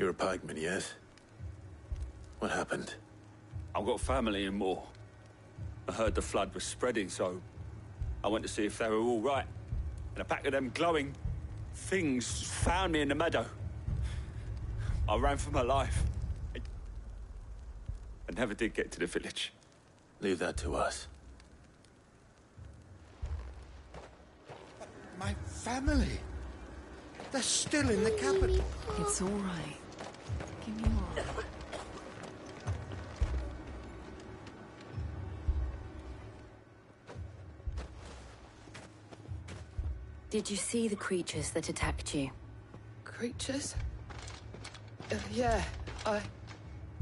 Speaker 1: You're a pikeman, yes? What happened?
Speaker 15: I've got family in Moor. I heard the flood was spreading, so I went to see if they were all right. And a pack of them glowing things found me in the meadow. I ran for my life. I never did get to the village.
Speaker 1: Leave that to us.
Speaker 13: My family. They're still in the capital.
Speaker 4: It's all right. Give me your arm.
Speaker 3: Did you see the creatures that attacked you?
Speaker 11: Creatures? Yeah,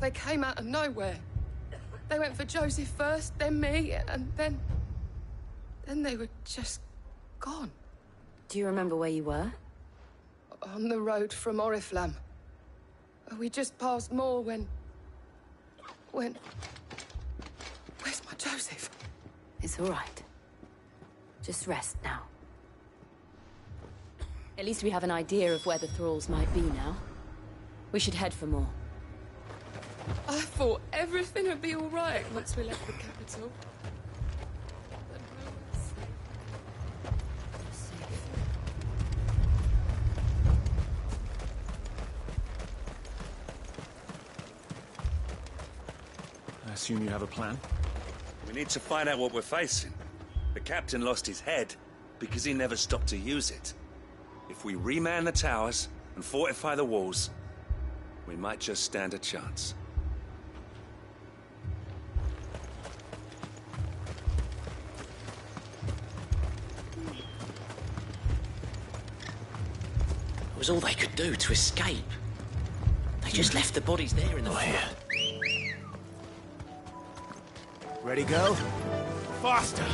Speaker 11: They came out of nowhere. They went for Joseph first, then me, and then they were just gone.
Speaker 3: Do you remember where you were?
Speaker 11: On the road from Oriflamme. We just passed Moor when... Where's my Joseph?
Speaker 3: It's all right. Just rest now. At least we have an idea of where the thralls might be now. We should head for more.
Speaker 11: I thought everything would be all right once we left the capital.
Speaker 22: I assume you have a plan?
Speaker 14: We need to find out what we're facing. The captain lost his head because he never stopped to use it. If we reman the towers and fortify the walls, we might just stand a chance.
Speaker 23: It was all they could do to escape. They just left the bodies there in the flood.
Speaker 16: Ready, go? Faster!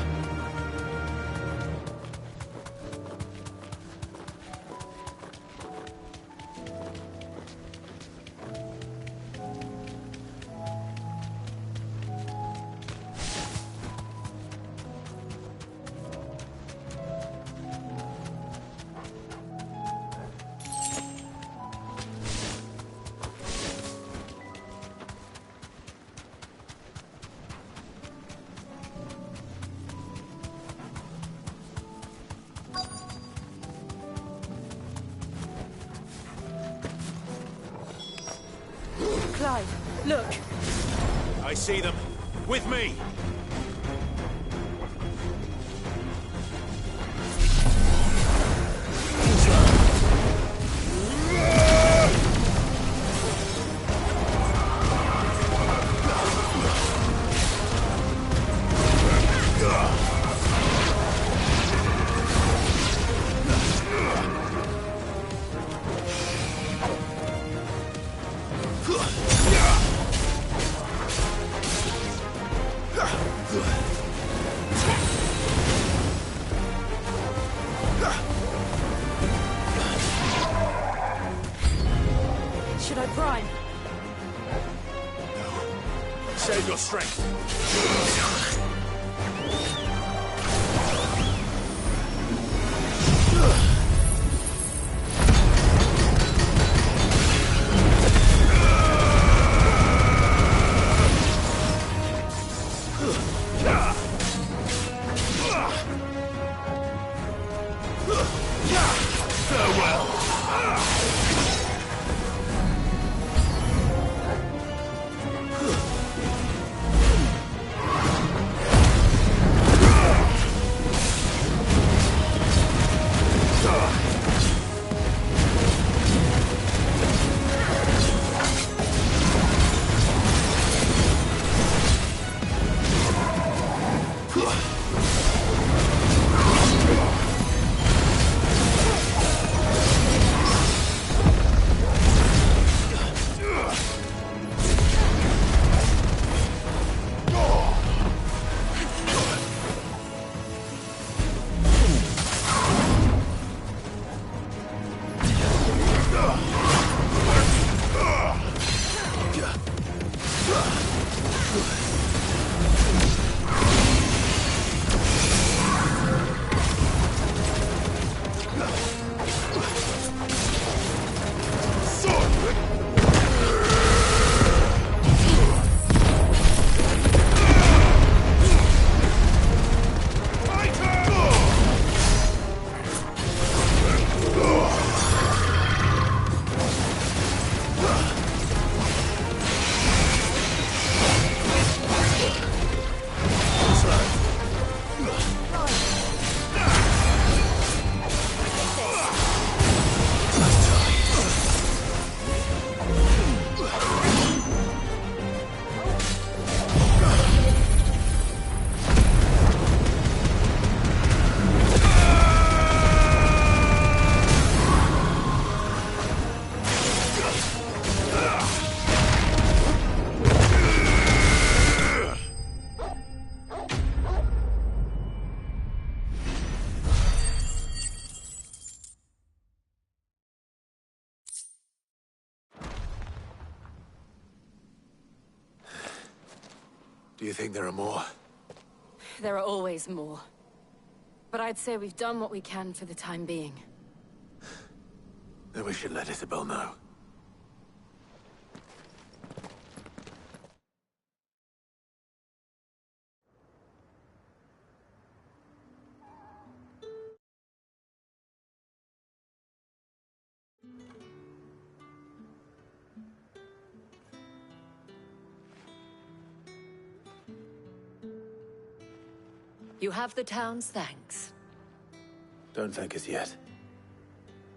Speaker 7: Clive, look.
Speaker 16: I see them. With me!
Speaker 7: Should I prime?
Speaker 16: No. Save your strength.
Speaker 1: Do you think there are more?
Speaker 3: There are always more. But I'd say we've done what we can for the time being.
Speaker 1: Then we should let Isabel know.
Speaker 2: You have the town's thanks.
Speaker 1: Don't thank us yet.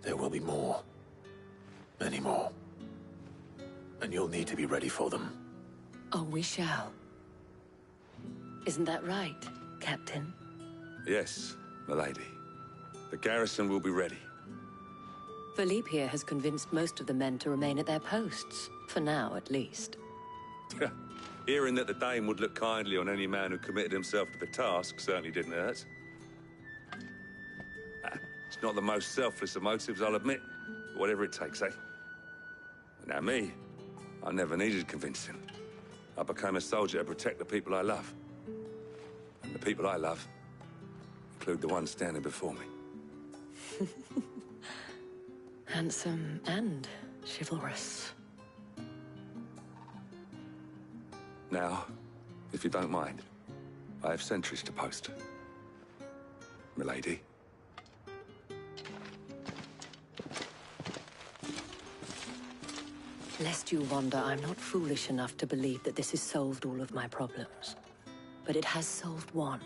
Speaker 1: There will be more. Many more. And you'll need to be ready for them.
Speaker 2: Oh, we shall. Isn't that right, Captain?
Speaker 15: Yes, milady. The garrison will be ready.
Speaker 2: Philippe here has convinced most of the men to remain at their posts. For now, at least.
Speaker 15: Hearing that the Dane would look kindly on any man who committed himself to the task certainly didn't hurt. It's not the most selfless of motives, I'll admit. But whatever it takes, eh? Now me, I never needed convincing. I became a soldier to protect the people I love. And the people I love include the ones standing before me.
Speaker 2: Handsome and chivalrous.
Speaker 15: Now, if you don't mind, I have sentries to post. Milady.
Speaker 2: Lest you wonder, I'm not foolish enough to believe that this has solved all of my problems. But it has solved one,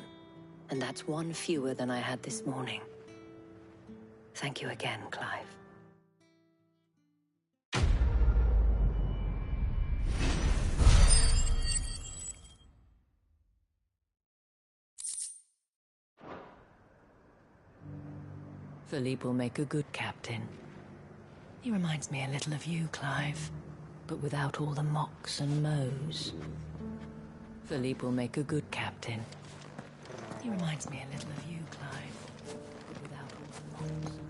Speaker 2: and that's one fewer than I had this morning. Thank you again, Clive. Philippe will make a good captain. He reminds me a little of you, Clive, but without all the mocks and mows. Philippe will make a good captain. He reminds me a little of you, Clive, but without all the mocks.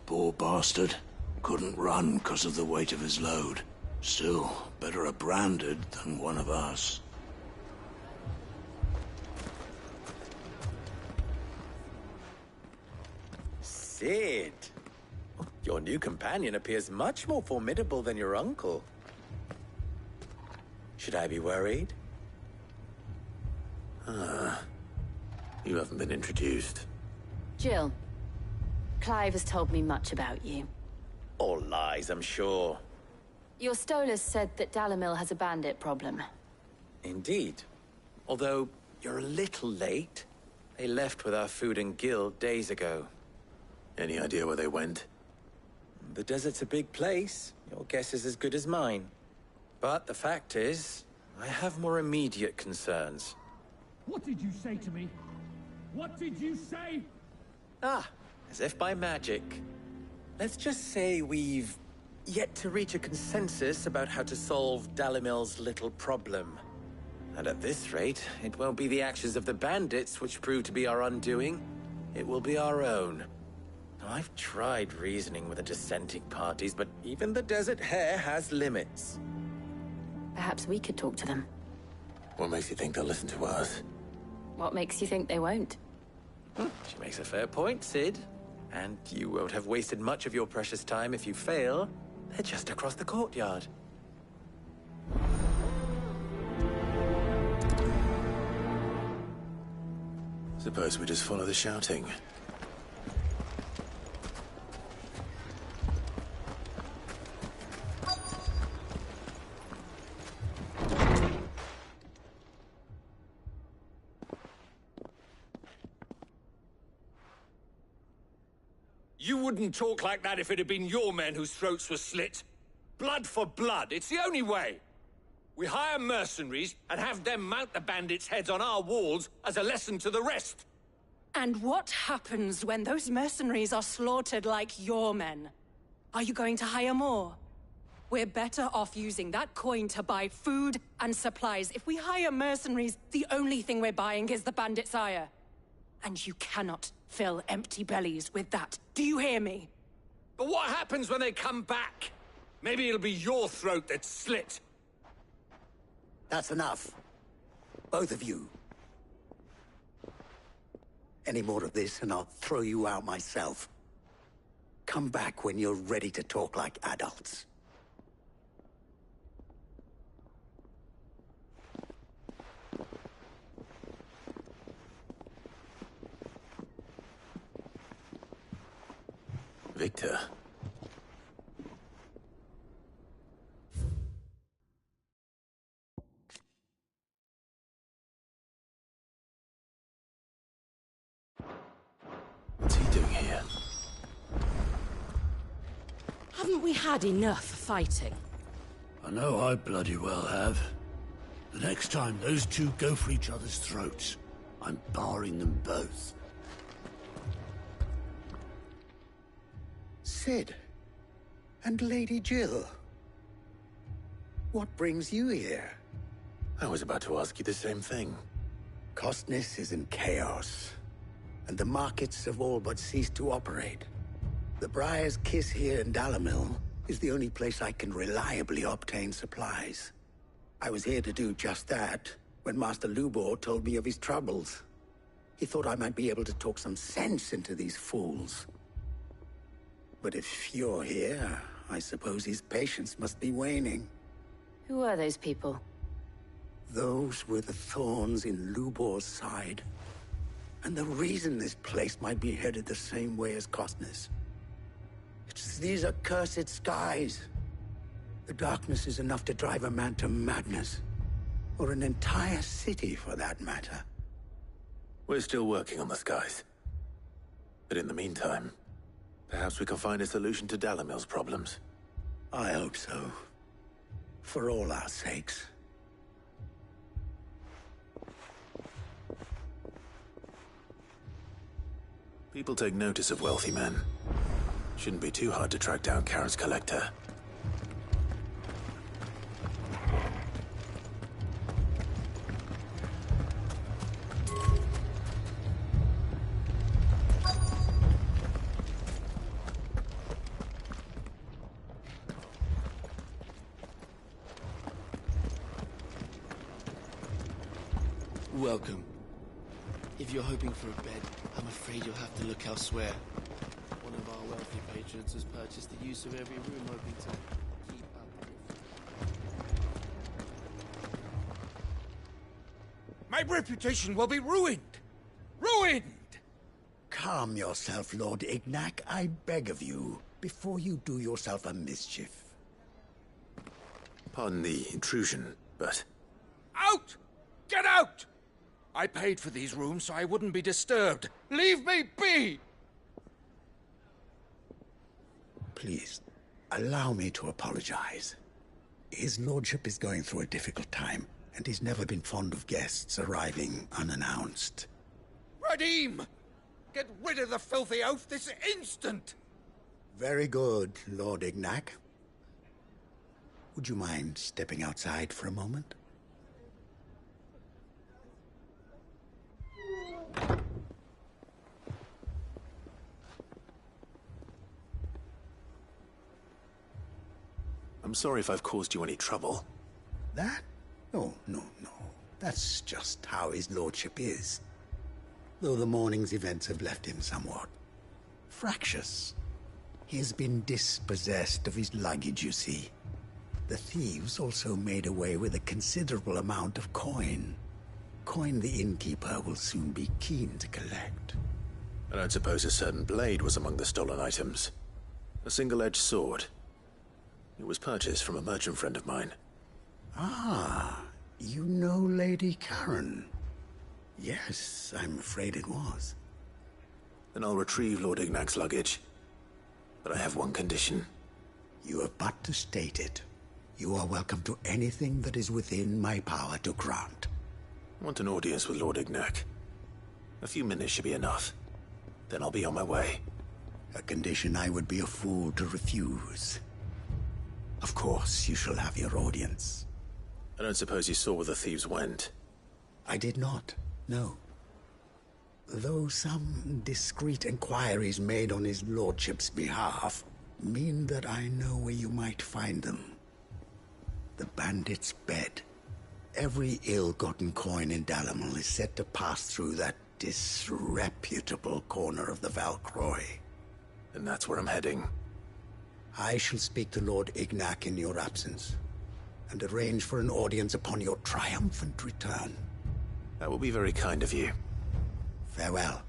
Speaker 16: Poor bastard. Couldn't run because of the weight of his load. Still, better a branded than one of us.
Speaker 5: Sid! Your new companion appears much more formidable than your uncle. Should I be worried?
Speaker 1: You haven't been introduced.
Speaker 3: Jill. Clive has told me much about you.
Speaker 5: All lies, I'm sure.
Speaker 3: Your Stolas said that Dalimil has a bandit problem.
Speaker 5: Indeed. Although, you're a little late. They left with our food and guild days ago.
Speaker 1: Any idea where they went?
Speaker 5: The desert's a big place. Your guess is as good as mine. But the fact is, I have more immediate concerns.
Speaker 9: What did you say to me? What did you say?
Speaker 5: Ah, as if by magic. Let's just say we've yet to reach a consensus about how to solve Dalimil's little problem. And at this rate, it won't be the actions of the bandits which prove to be our undoing. It will be our own. I've tried reasoning with the dissenting parties, but even the Desert Hare has limits.
Speaker 3: Perhaps we could talk to them.
Speaker 1: What makes you think they'll listen to us?
Speaker 3: What makes you think they won't?
Speaker 5: She makes a fair point, Sid. And you won't have wasted much of your precious time if you fail. They're just across the courtyard.
Speaker 1: Suppose we just follow the shouting.
Speaker 15: You wouldn't talk like that if it had been your men whose throats were slit. Blood for blood, it's the only way. We hire mercenaries and have them mount the bandits' heads on our walls as a lesson to the rest.
Speaker 3: And what happens when those mercenaries are slaughtered like your men? Are you going to hire more? We're better off using that coin to buy food and supplies. If we hire mercenaries, the only thing we're buying is the bandits' ire. And you cannot fill empty bellies with that. Do you hear me?
Speaker 15: But what happens when they come back? Maybe it'll be your throat that's slit.
Speaker 6: That's enough. Both of you. Any more of this and I'll throw you out myself. Come back when you're ready to talk like adults.
Speaker 1: Victor. What's he doing here?
Speaker 17: Haven't we had enough fighting?
Speaker 16: I know I bloody well have. The next time those two go for each other's throats, I'm barring them both.
Speaker 6: Sid. And Lady Jill. What brings you here?
Speaker 1: I was about to ask you the same thing.
Speaker 6: Costness is in chaos, and the markets have all but ceased to operate. The Briar's Kiss here in Dalimil is the only place I can reliably obtain supplies. I was here to do just that when Master Lubor told me of his troubles. He thought I might be able to talk some sense into these fools. But if you're here, I suppose his patience must be waning.
Speaker 3: Who are those people?
Speaker 6: Those were the thorns in Lubor's side. And the reason this place might be headed the same way as Costness. It's these accursed skies. The darkness is enough to drive a man to madness. Or an entire city, for that matter.
Speaker 1: We're still working on the skies. But in the meantime, perhaps we can find a solution to Dalimil's problems.
Speaker 6: I hope so. For all our sakes.
Speaker 1: People take notice of wealthy men. Shouldn't be too hard to track down Karen's collector.
Speaker 21: Welcome. If you're hoping for a bed, I'm afraid you'll have to look elsewhere. One of our wealthy patrons has purchased the use of every room, hoping to keep up.
Speaker 13: My reputation will be ruined! Ruined!
Speaker 6: Calm yourself, Lord Ignac, I beg of you, before you do yourself a mischief.
Speaker 1: Pardon the intrusion, but...
Speaker 13: Out! Get out! I paid for these rooms so I wouldn't be disturbed. Leave me be!
Speaker 6: Please, allow me to apologize. His lordship is going through a difficult time, and he's never been fond of guests arriving unannounced.
Speaker 13: Radim! Get rid of the filthy oaf this instant!
Speaker 6: Very good, Lord Ignac. Would you mind stepping outside for a moment?
Speaker 1: I'm sorry if I've caused you any trouble.
Speaker 6: That? Oh, no. That's just how his lordship is. Though the morning's events have left him somewhat fractious. He has been dispossessed of his luggage, you see. The thieves also made away with a considerable amount of coin. Coin the innkeeper will soon be keen to collect.
Speaker 1: I don't suppose a certain blade was among the stolen items. A single-edged sword. It was purchased from a merchant friend of mine.
Speaker 6: Ah, you know Lady Karen. Yes, I'm afraid it was.
Speaker 1: Then I'll retrieve Lord Ignac's luggage. But I have one condition.
Speaker 6: You have but to state it. You are welcome to anything that is within my power to grant.
Speaker 1: I want an audience with Lord Ignac. A few minutes should be enough. Then I'll be on my way.
Speaker 6: A condition I would be a fool to refuse. Of course, you shall have your audience.
Speaker 1: I don't suppose you saw where the thieves went?
Speaker 6: I did not, no. Though some discreet inquiries made on his lordship's behalf mean that I know where you might find them. The bandit's bed. Every ill-gotten coin in Dalimil is said to pass through that disreputable corner of the Valcroy.
Speaker 1: And that's where I'm heading.
Speaker 6: I shall speak to Lord Ignac in your absence, and arrange for an audience upon your triumphant return.
Speaker 1: That will be very kind of you.
Speaker 6: Farewell,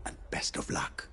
Speaker 6: and best of luck.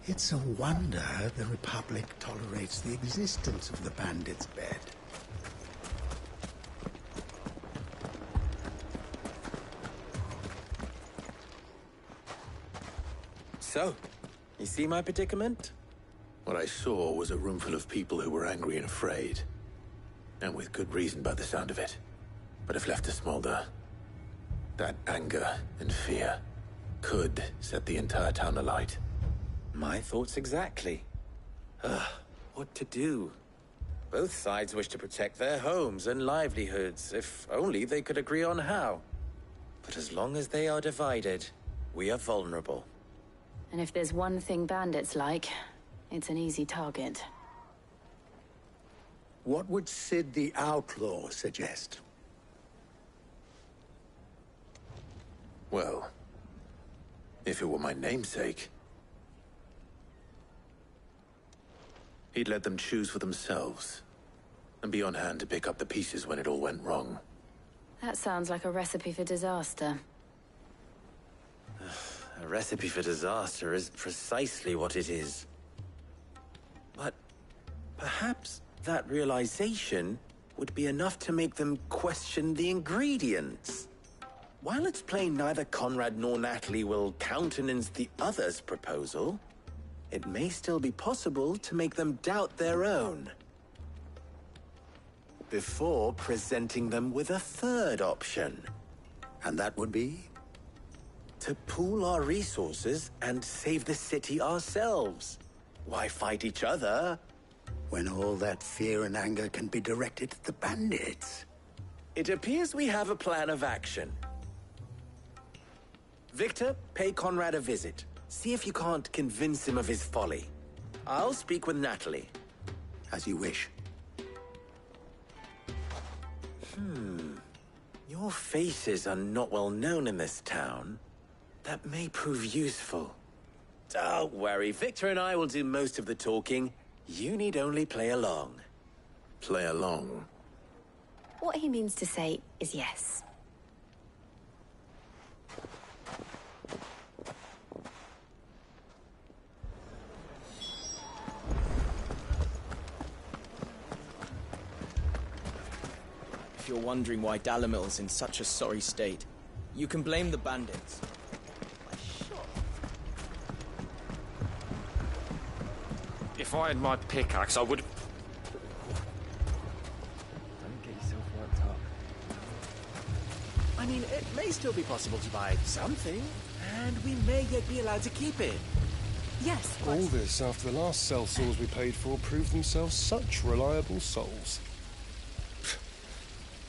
Speaker 6: It's a wonder the Republic tolerates the existence of the Bandit's Bed.
Speaker 5: So, you see my predicament?
Speaker 1: What I saw was a room full of people who were angry and afraid. And with good reason by the sound of it. But if left to smolder, that anger and fear could set the entire town alight.
Speaker 5: My thoughts exactly. What to do? Both sides wish to protect their homes and livelihoods, if only they could agree on how. But as long as they are divided, we are vulnerable.
Speaker 4: And if there's one thing bandits like, it's an easy target.
Speaker 6: What would Sid the Outlaw suggest?
Speaker 1: Well, if it were my namesake, he'd let them choose for themselves, and be on hand to pick up the pieces when it all went wrong.
Speaker 4: That sounds like a recipe for disaster.
Speaker 5: A recipe for disaster is precisely what it is. But perhaps that realization would be enough to make them question the ingredients. While it's plain neither Conrad nor Natalie will countenance the other's proposal, it may still be possible to make them doubt their own. Before presenting them with a third option.
Speaker 6: And that would be?
Speaker 5: To pool our resources and save the city ourselves. Why fight each other?
Speaker 6: When all that fear and anger can be directed at the bandits.
Speaker 5: It appears we have a plan of action. Victor, pay Conrad a visit. See if you can't convince him of his folly. I'll speak with Natalie.
Speaker 6: As you wish.
Speaker 5: Your faces are not well known in this town. That may prove useful. Don't worry, Victor and I will do most of the talking. You need only play along.
Speaker 1: Play along?
Speaker 4: What he means to say is yes.
Speaker 18: If you're wondering why Dalimil's in such a sorry state, you can blame the bandits.
Speaker 15: If I had my pickaxe, I would...
Speaker 18: Don't get yourself worked up.
Speaker 21: I mean, it may still be possible to buy something, and we may yet be allowed to keep it.
Speaker 3: Yes,
Speaker 19: All this after the last cell saws we paid for proved themselves such reliable souls.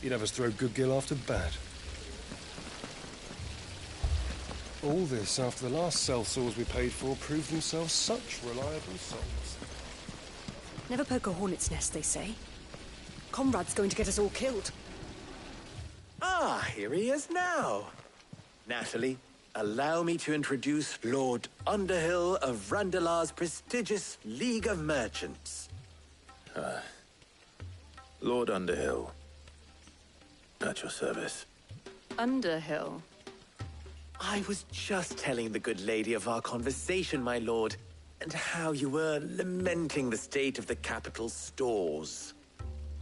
Speaker 19: You'd have us throw good gill after bad. All this after the last cell saws we paid for proved themselves such reliable souls.
Speaker 7: Never poke a hornet's nest, they say. Conrad's going to get us all killed.
Speaker 5: Ah, here he is now. Natalie, allow me to introduce Lord Underhill of Randalar's prestigious League of Merchants.
Speaker 1: Lord Underhill. At your service.
Speaker 3: Underhill?
Speaker 5: I was just telling the good lady of our conversation, my lord, and how you were lamenting the state of the capital's stores.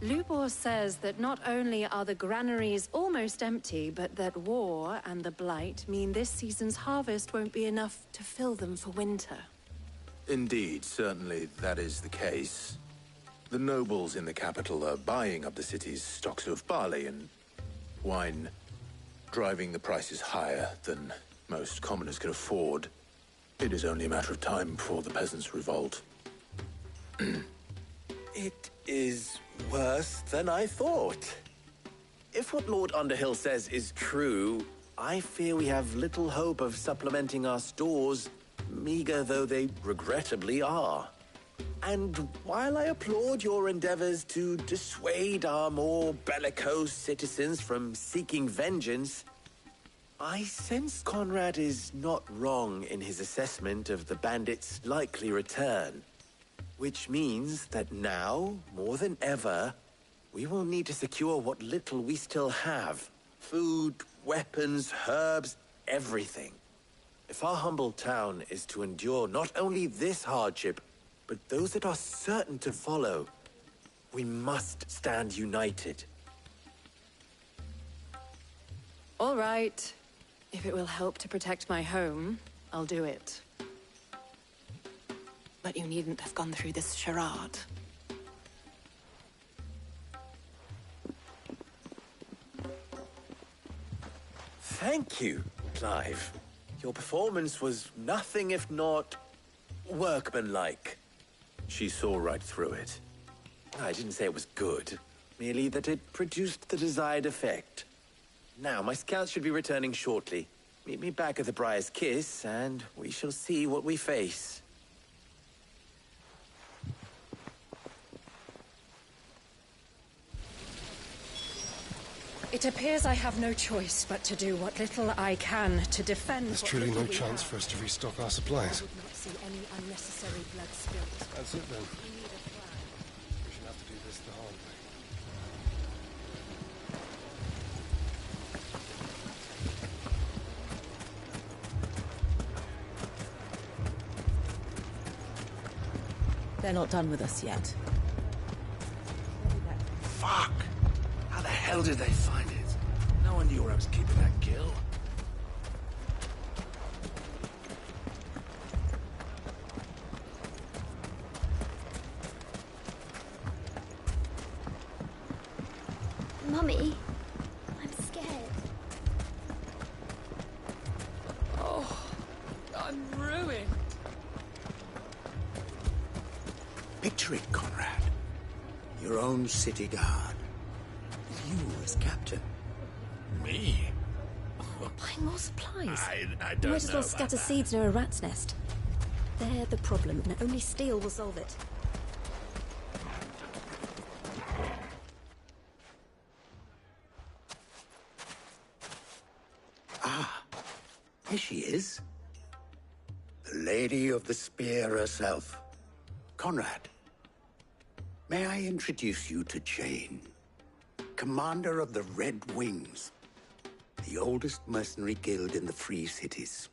Speaker 3: Lubor says that not only are the granaries almost empty, but that war and the Blight mean this season's harvest won't be enough to fill them for winter.
Speaker 1: Indeed, certainly that is the case. The nobles in the capital are buying up the city's stocks of barley and wine, driving the prices higher than most commoners can afford. It is only a matter of time before the peasants revolt.
Speaker 5: It is worse than I thought. If what Lord Underhill says is true, I fear we have little hope of supplementing our stores, meager though they regrettably are. And while I applaud your endeavors to dissuade our more bellicose citizens from seeking vengeance, I sense Conrad is not wrong in his assessment of the bandits' likely return. Which means that now, more than ever, we will need to secure what little we still have. Food, weapons, herbs, everything. If our humble town is to endure not only this hardship, but those that are certain to follow, we must stand united.
Speaker 3: All right. If it will help to protect my home, I'll do it. But you needn't have gone through this charade.
Speaker 5: Thank you, Clive. Your performance was nothing if not workmanlike.
Speaker 1: She saw right through it.
Speaker 5: I didn't say it was good, merely that it produced the desired effect. Now, my scouts should be returning shortly. Meet me back at the Briar's Kiss, and we shall see what we face.
Speaker 3: It appears I have no choice but to do what little I can to defend.
Speaker 19: There's truly no chance for us to restock our supplies.
Speaker 3: I would not see any unnecessary blood spilled.
Speaker 19: That's it then. We should have to do this the hard way.
Speaker 17: They're not done with us yet.
Speaker 16: Fuck! How the hell did they find it? No one knew where I was keeping that kill.
Speaker 10: Mummy, I'm scared.
Speaker 11: Oh, I'm ruined.
Speaker 6: Picture it, Conrad. Your own city guard. You as captain.
Speaker 16: Me?
Speaker 10: Buying more supplies.
Speaker 16: I
Speaker 10: You
Speaker 16: don't
Speaker 10: might
Speaker 16: know
Speaker 10: as well
Speaker 16: about
Speaker 10: scatter
Speaker 16: that.
Speaker 10: seeds near a rat's nest. They're the problem, and only steel will solve it.
Speaker 6: Ah, here she is. The Lady of the Spear herself. Conrad, may I introduce you to Jane, commander of the Red Wings, the oldest mercenary guild in the Free Cities.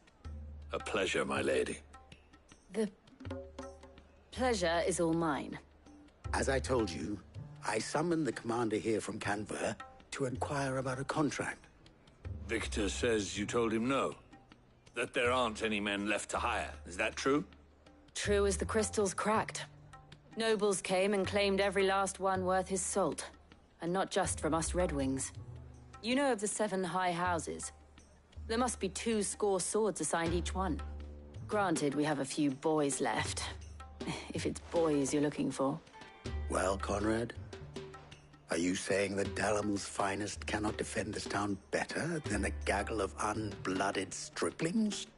Speaker 16: A pleasure, my lady.
Speaker 2: The pleasure is all mine.
Speaker 6: As I told you, I summoned the commander here from Canver to inquire about a contract.
Speaker 16: Victor says you told him no. That there aren't any men left to hire. Is that true?
Speaker 2: True as the crystals cracked. Nobles came and claimed every last one worth his salt. And not just from us Red Wings. You know of the 7 high houses. There must be 2 swords assigned each one. Granted, we have a few boys left. If it's boys you're looking for.
Speaker 6: Well, Conrad, are you saying that Dalamil's finest cannot defend this town better than a gaggle of unblooded striplings?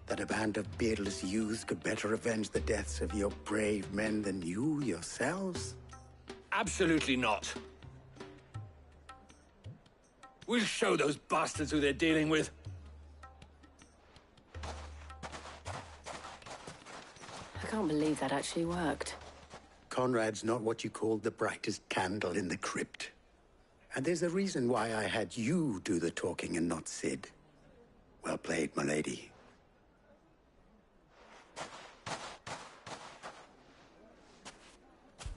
Speaker 6: That a band of beardless youths could better avenge the deaths of your brave men than you yourselves?
Speaker 16: Absolutely not. We'll show those bastards who they're dealing with.
Speaker 2: I can't believe that actually worked.
Speaker 6: Conrad's not what you called the brightest candle in the crypt. And there's a reason why I had you do the talking and not Sid. Well played, my lady.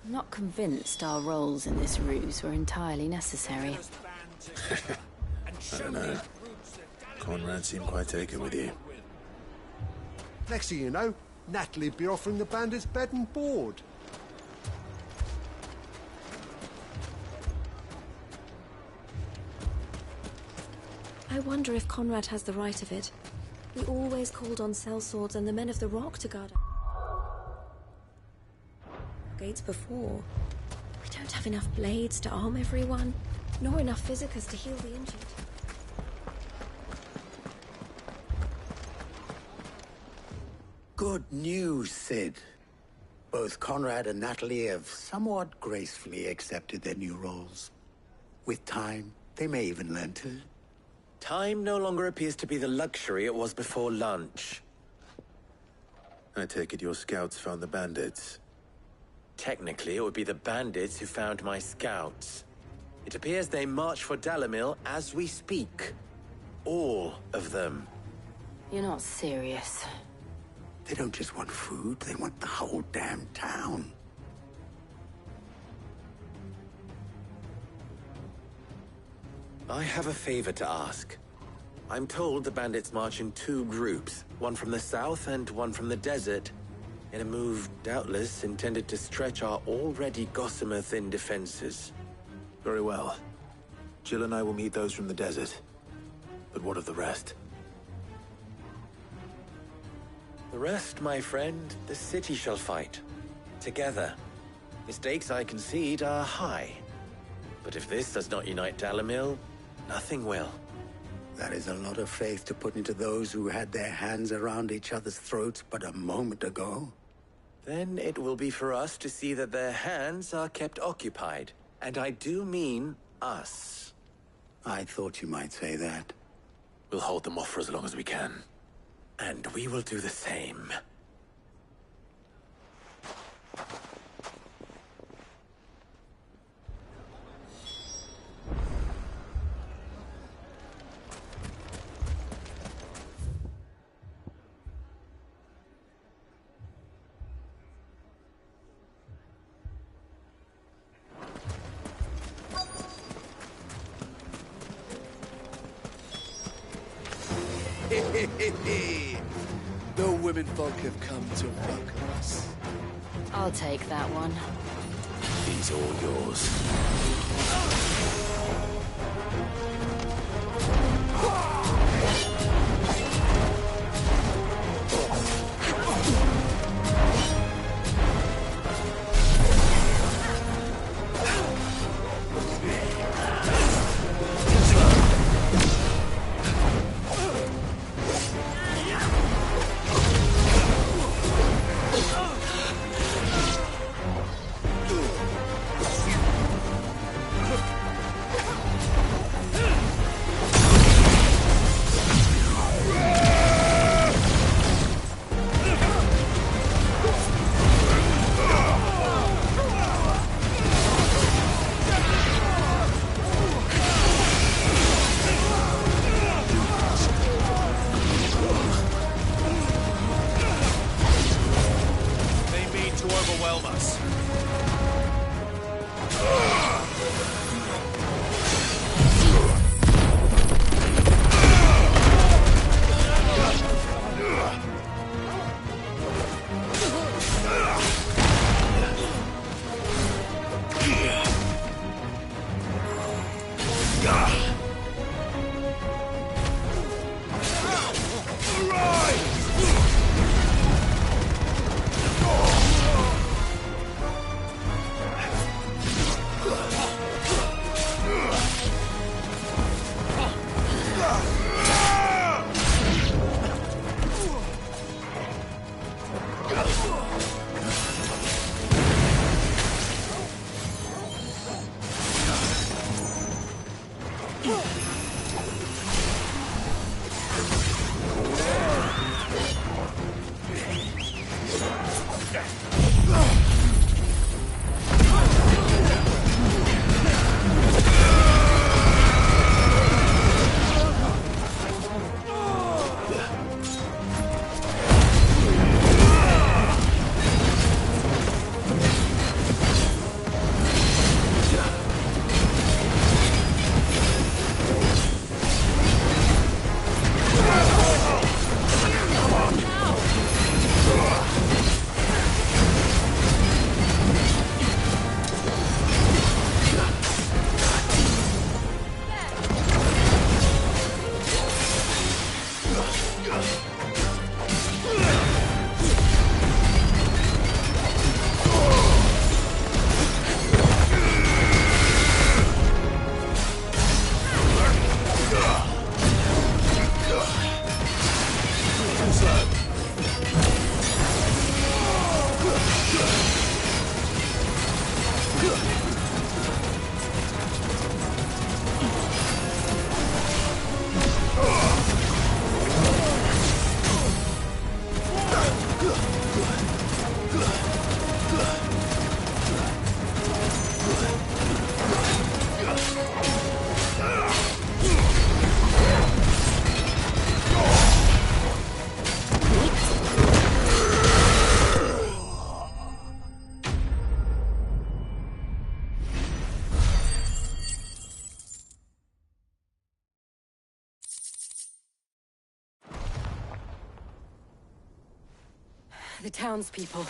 Speaker 2: I'm not convinced our roles in this ruse were entirely necessary.
Speaker 1: I don't know. Conrad seemed quite taken with you.
Speaker 12: Next thing you know, Natalie'd be offering the bandits bed and board.
Speaker 10: I wonder if Conrad has the right of it. We always called on sellswords and the men of the Rock to guard our gates before. We don't have enough blades to arm everyone, nor enough physicers to heal the injured.
Speaker 6: Good news, Sid. Both Conrad and Natalie have somewhat gracefully accepted their new roles. With time, they may even learn to.
Speaker 5: Time no longer appears to be the luxury it was before lunch.
Speaker 1: I take it your scouts found the bandits.
Speaker 5: Technically, it would be the bandits who found my scouts. It appears they march for Dalamil as we speak. All of them.
Speaker 2: You're not serious.
Speaker 6: They don't just want food, they want the whole damn town.
Speaker 5: I have a favor to ask. I'm told the bandits march in 2 groups, one from the south and one from the desert, in a move doubtless intended to stretch our already gossamer-thin defenses.
Speaker 1: Very well. Jill and I will meet those from the desert. But what of the rest?
Speaker 5: The rest, my friend, the city shall fight. Together. The stakes, I concede, are high. But if this does not unite Dalimil, nothing will.
Speaker 6: That is a lot of faith to put into those who had their hands around each other's throats but a moment ago.
Speaker 5: Then it will be for us to see that their hands are kept occupied. And I do mean us.
Speaker 6: I thought you might say that.
Speaker 1: We'll hold them off for as long as we can.
Speaker 5: And we will do the same.
Speaker 21: The women folk have come to welcome us.
Speaker 2: I'll take that one.
Speaker 1: These are all yours.
Speaker 3: The townspeople.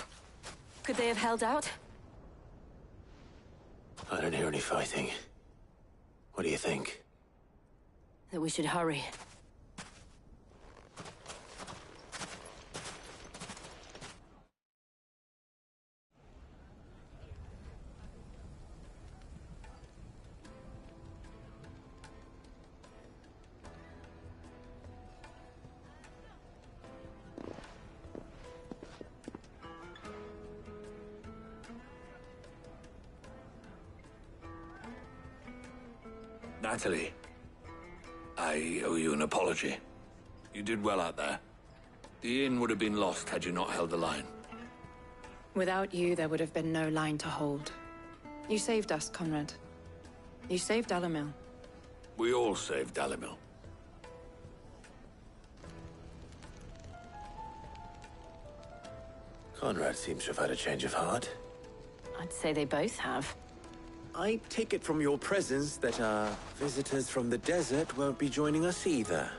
Speaker 3: Could they have held out?
Speaker 1: I don't hear any fighting. What do you think?
Speaker 3: That we should hurry.
Speaker 16: Natalie, I owe you an apology. You did well out there. The inn would have been lost had you not held the line.
Speaker 8: Without you, there would have been no line to hold. You saved us, Conrad. You saved Dalimil.
Speaker 16: We all saved Dalimil.
Speaker 1: Conrad seems to have had a change of heart.
Speaker 2: I'd say they both have.
Speaker 5: I take it from your presence that our visitors from the desert won't be joining us either.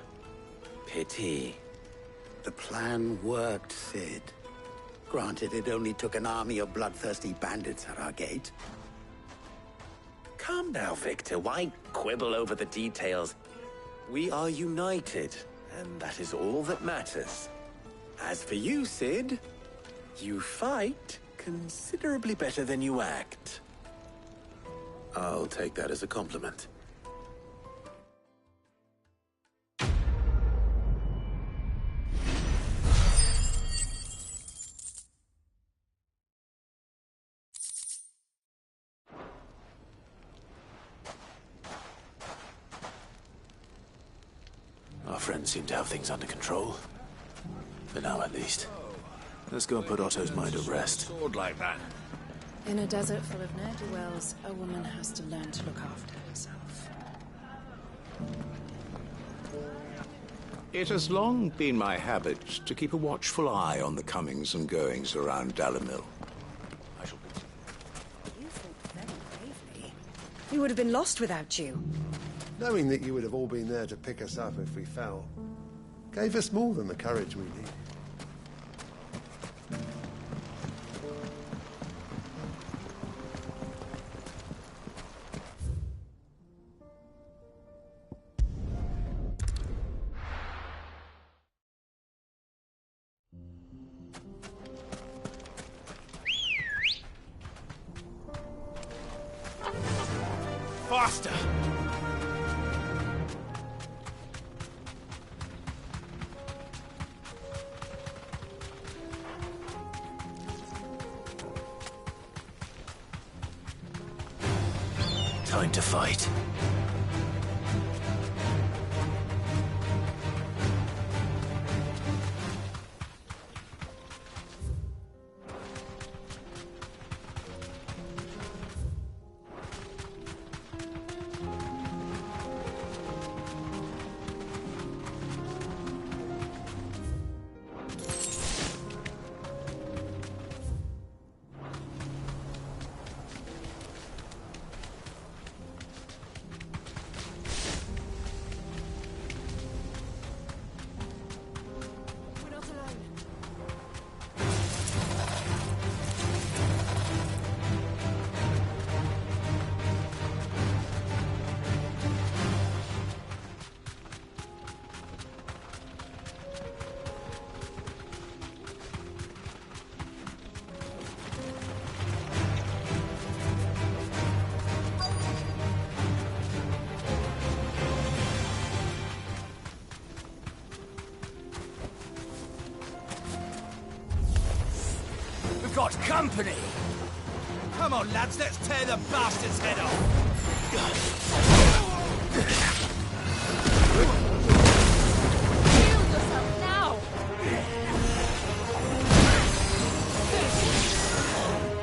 Speaker 5: Pity.
Speaker 6: The plan worked, Sid. Granted, it only took an army of bloodthirsty bandits at our gate.
Speaker 5: Calm now, Victor. Why quibble over the details? We are united, and that is all that matters. As for you, Sid, you fight considerably better than you act.
Speaker 1: I'll take that as a compliment. Our friends seem to have things under control. For now, at least. Let's go and put Otto's mind at rest.
Speaker 16: Sword like that.
Speaker 8: In a desert full of ne'er-do-wells, a woman has to learn to look after herself.
Speaker 20: It has long been my habit to keep a watchful eye on the comings and goings around Dalimil.
Speaker 7: You fought very bravely. We would have been lost without you.
Speaker 12: Knowing that you would have all been there to pick us up if we fell, gave us more than the courage we needed.
Speaker 21: Faster!
Speaker 1: Time to fight.
Speaker 21: We've got company! Come on, lads, let's tear the bastard's head off!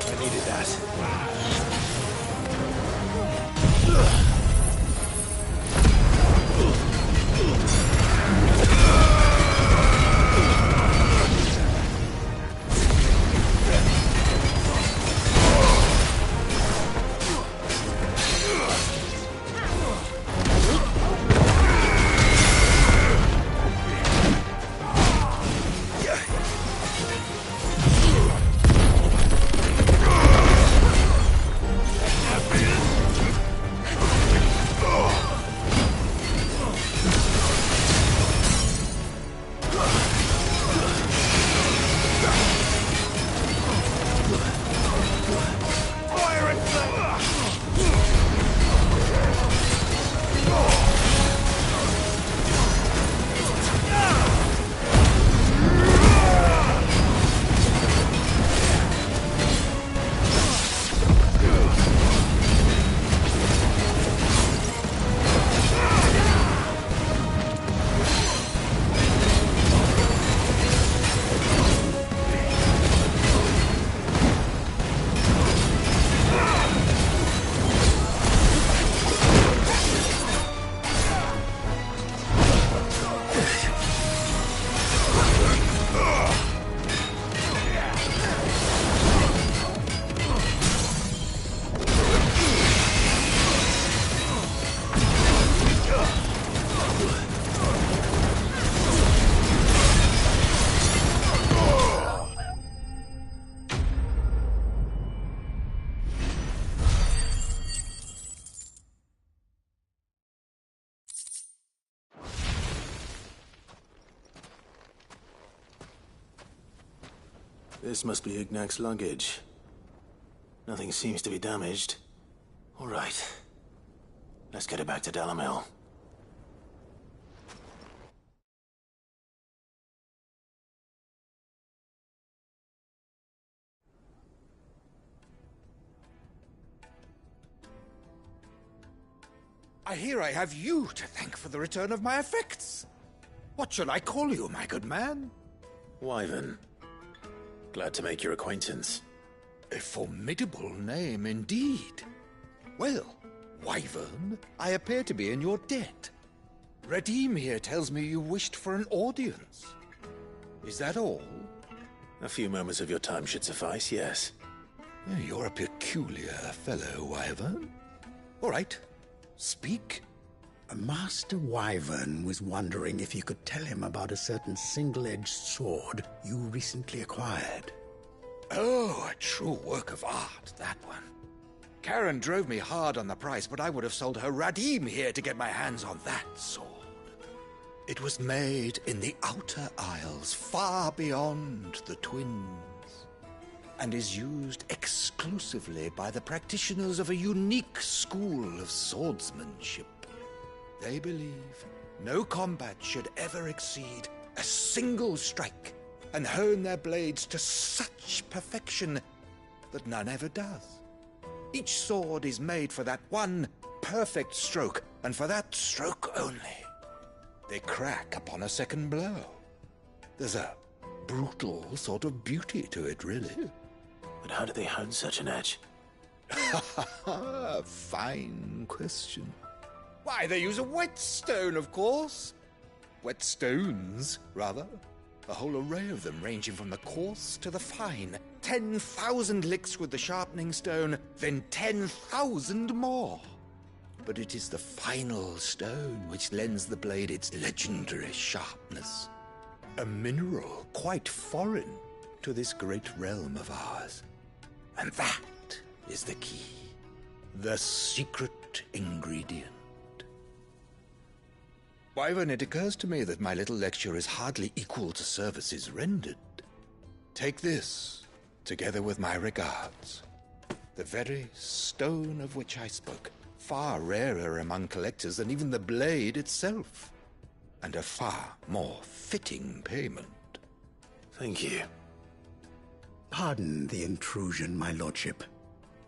Speaker 1: I needed that. This must be Ignac's luggage. Nothing seems to be damaged. All right. Let's get it back to Dalamil.
Speaker 14: I hear I have you to thank for the return of my effects. What shall I call you, my good man?
Speaker 1: Wyvern. Glad to make your acquaintance.
Speaker 14: A formidable name indeed. Well, Wyvern, I appear to be in your debt. Redeem here tells me you wished for an audience. Is that all?
Speaker 1: A few moments of your time should suffice, yes.
Speaker 14: You're a peculiar fellow, Wyvern. All right, speak.
Speaker 6: Master Wyvern was wondering if you could tell him about a certain single-edged sword you recently acquired.
Speaker 14: Oh, a true work of art, that one. Karen drove me hard on the price, but I would have sold her Radim here to get my hands on that sword. It was made in the Outer Isles, far beyond the Twins, and is used exclusively by the practitioners of a unique school of swordsmanship. They believe no combat should ever exceed a single strike, and hone their blades to such perfection that none ever does. Each sword is made for that one perfect stroke, and for that stroke only. They crack upon a second blow. There's a brutal sort of beauty to it, really.
Speaker 1: But how do they hone such an edge?
Speaker 14: Fine question. Why, they use a whetstone, of course. Whetstones, rather. A whole array of them, ranging from the coarse to the fine. 10,000 licks with the sharpening stone, then 10,000 more. But it is the final stone which lends the blade its legendary sharpness. A mineral quite foreign to this great realm of ours. And that is the key. The secret ingredient. Wyvern, it occurs to me that my little lecture is hardly equal to services rendered. Take this, together with my regards. The very stone of which I spoke, far rarer among collectors than even the blade itself, and a far more fitting payment.
Speaker 1: Thank you.
Speaker 6: Pardon the intrusion, my lordship.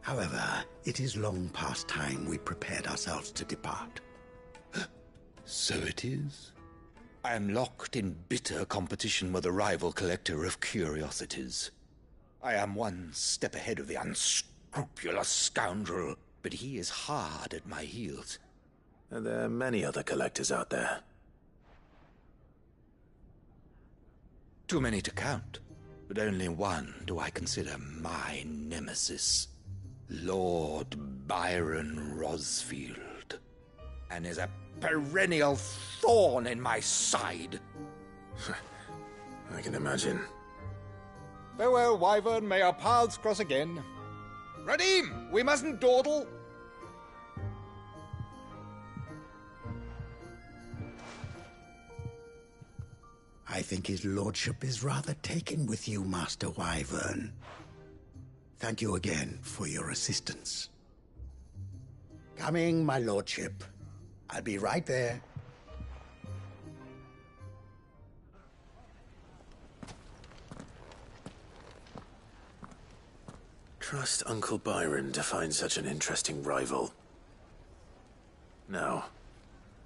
Speaker 6: However, it is long past time we prepared ourselves to depart.
Speaker 14: So it is. I am locked in bitter competition with a rival collector of curiosities. I am one step ahead of the unscrupulous scoundrel, but he is hard at my heels.
Speaker 1: Are there many other collectors out there?
Speaker 14: Too many to count, but only one do I consider my nemesis. Lord Byron Rosfield. And is a perennial thorn in my side.
Speaker 1: I can imagine.
Speaker 14: Farewell, Wyvern. May our paths cross again. Radim, we mustn't dawdle.
Speaker 6: I think his lordship is rather taken with you, Master Wyvern. Thank you again for your assistance. Coming, my lordship. I'll be right there.
Speaker 1: Trust Uncle Byron to find such an interesting rival. Now,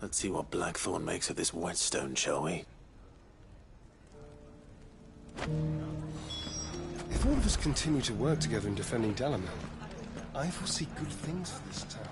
Speaker 1: let's see what Blackthorn makes of this whetstone, shall we?
Speaker 19: If all of us continue to work together in defending Dalamil, I foresee good things for this town.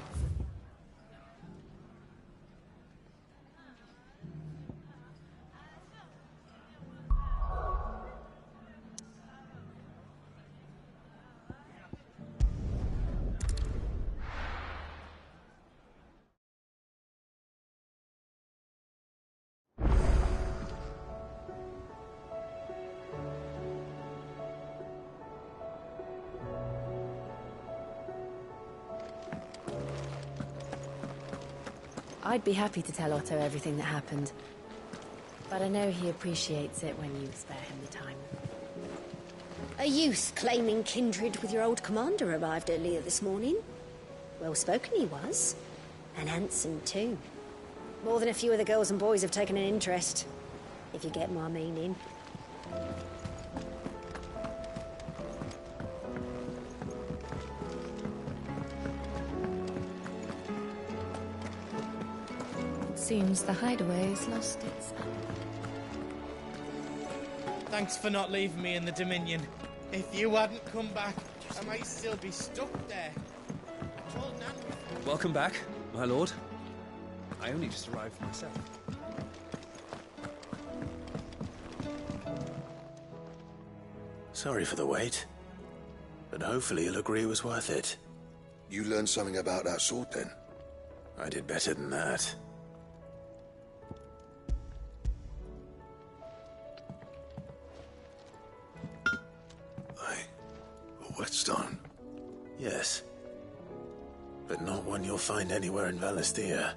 Speaker 10: I'd be happy to tell Otto everything that happened. But I know he appreciates it when you spare him the time.
Speaker 7: A youth claiming kindred with your old commander arrived earlier this morning. Well-spoken he was. And handsome, too. More than a few of the girls and boys have taken an interest, if you get my meaning.
Speaker 4: It seems the hideaway has lost its...
Speaker 21: Thanks for not leaving me in the Dominion. If you hadn't come back, I might still be stuck there. I told Nan...
Speaker 9: Welcome back, my lord. I only just arrived myself.
Speaker 1: Sorry for the wait, but hopefully you'll agree it was worth it.
Speaker 13: You learned something about that sword, then?
Speaker 1: I did better than that.
Speaker 13: A whetstone?
Speaker 1: Yes. But not one you'll find anywhere in Valisthea.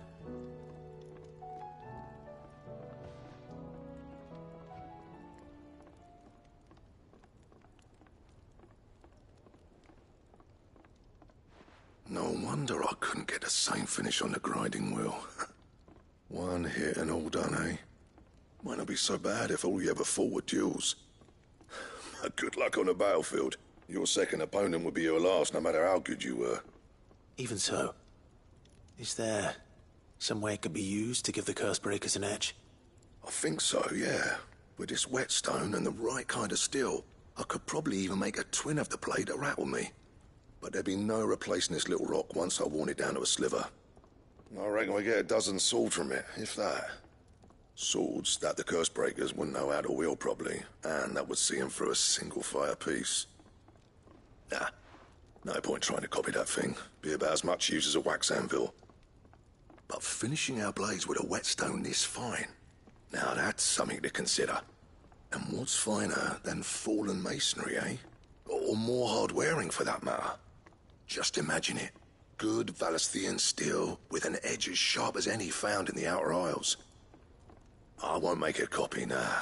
Speaker 13: No wonder I couldn't get the same finish on the grinding wheel. One hit and all done, eh? Might not be so bad if all you ever fought were duels. Good luck on the battlefield. Your second opponent would be your last, no matter how good you were.
Speaker 1: Even so, is there some way it could be used to give the Cursebreakers an edge?
Speaker 13: I think so, yeah. With this whetstone and the right kind of steel, I could probably even make a twin of the blade to rattle me. But there'd be no replacing this little rock once I worn it down to a sliver. I reckon we get a dozen swords from it, if that. Swords that the Cursebreakers wouldn't know how to wield properly, and that would see them through a single fire piece. Nah, no point trying to copy that thing. Be about as much use as a wax anvil. But finishing our blades with a whetstone this fine, now that's something to consider. And what's finer than fallen masonry, eh? Or more hard-wearing, for that matter. Just imagine it. Good Valisthean steel with an edge as sharp as any found in the Outer Isles. I won't make a copy, nah.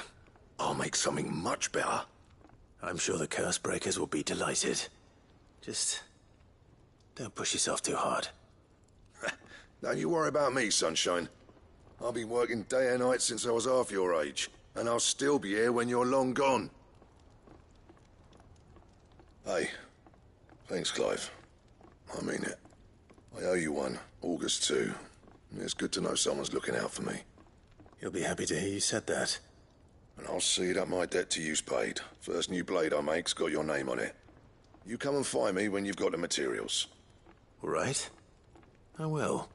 Speaker 13: I'll make something much better.
Speaker 1: I'm sure the Cursebreakers will be delighted. Just don't push yourself too hard.
Speaker 13: Don't you worry about me, Sunshine. I've been working day and night since I was half your age, and I'll still be here when you're long gone. Hey, thanks, Clive. I mean it. I owe you one, August too. It's good to know someone's looking out for me.
Speaker 1: You'll be happy to hear you said that.
Speaker 13: And I'll see that my debt to you's paid. First new blade I make's got your name on it. You come and find me when you've got the materials.
Speaker 1: All right. I will.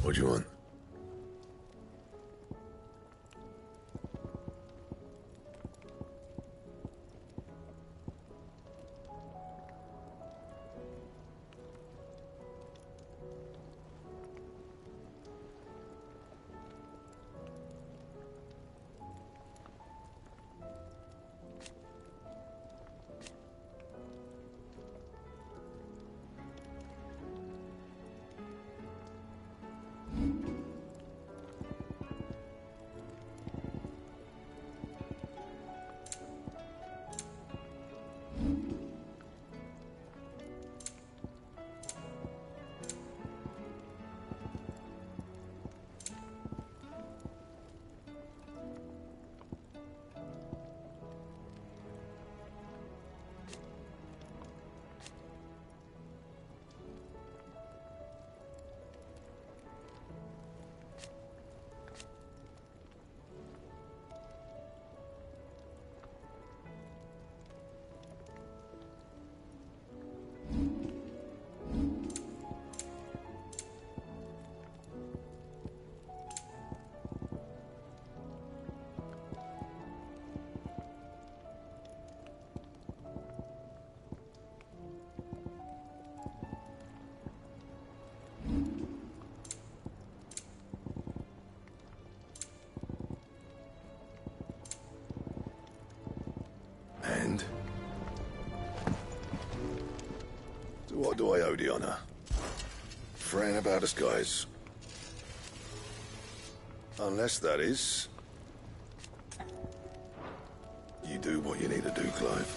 Speaker 13: What do you want? So what do I owe the honor? Fretting about us, guys. Unless, that is, you do what you need to do, Clive.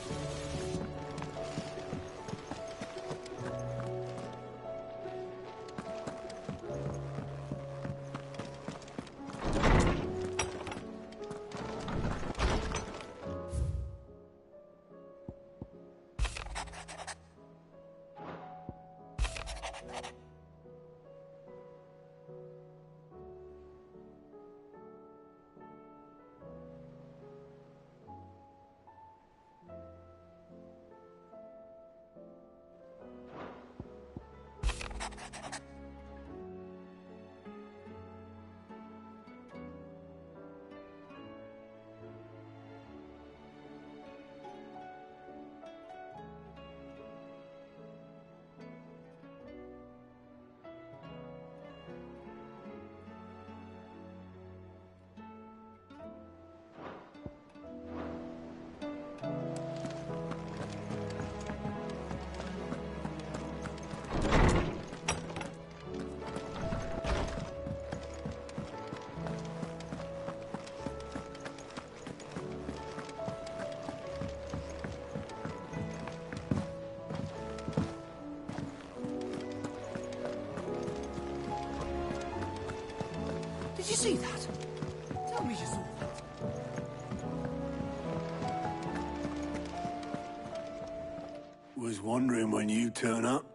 Speaker 15: Did you see that? Tell me you saw that.
Speaker 6: Was wondering when you turn up.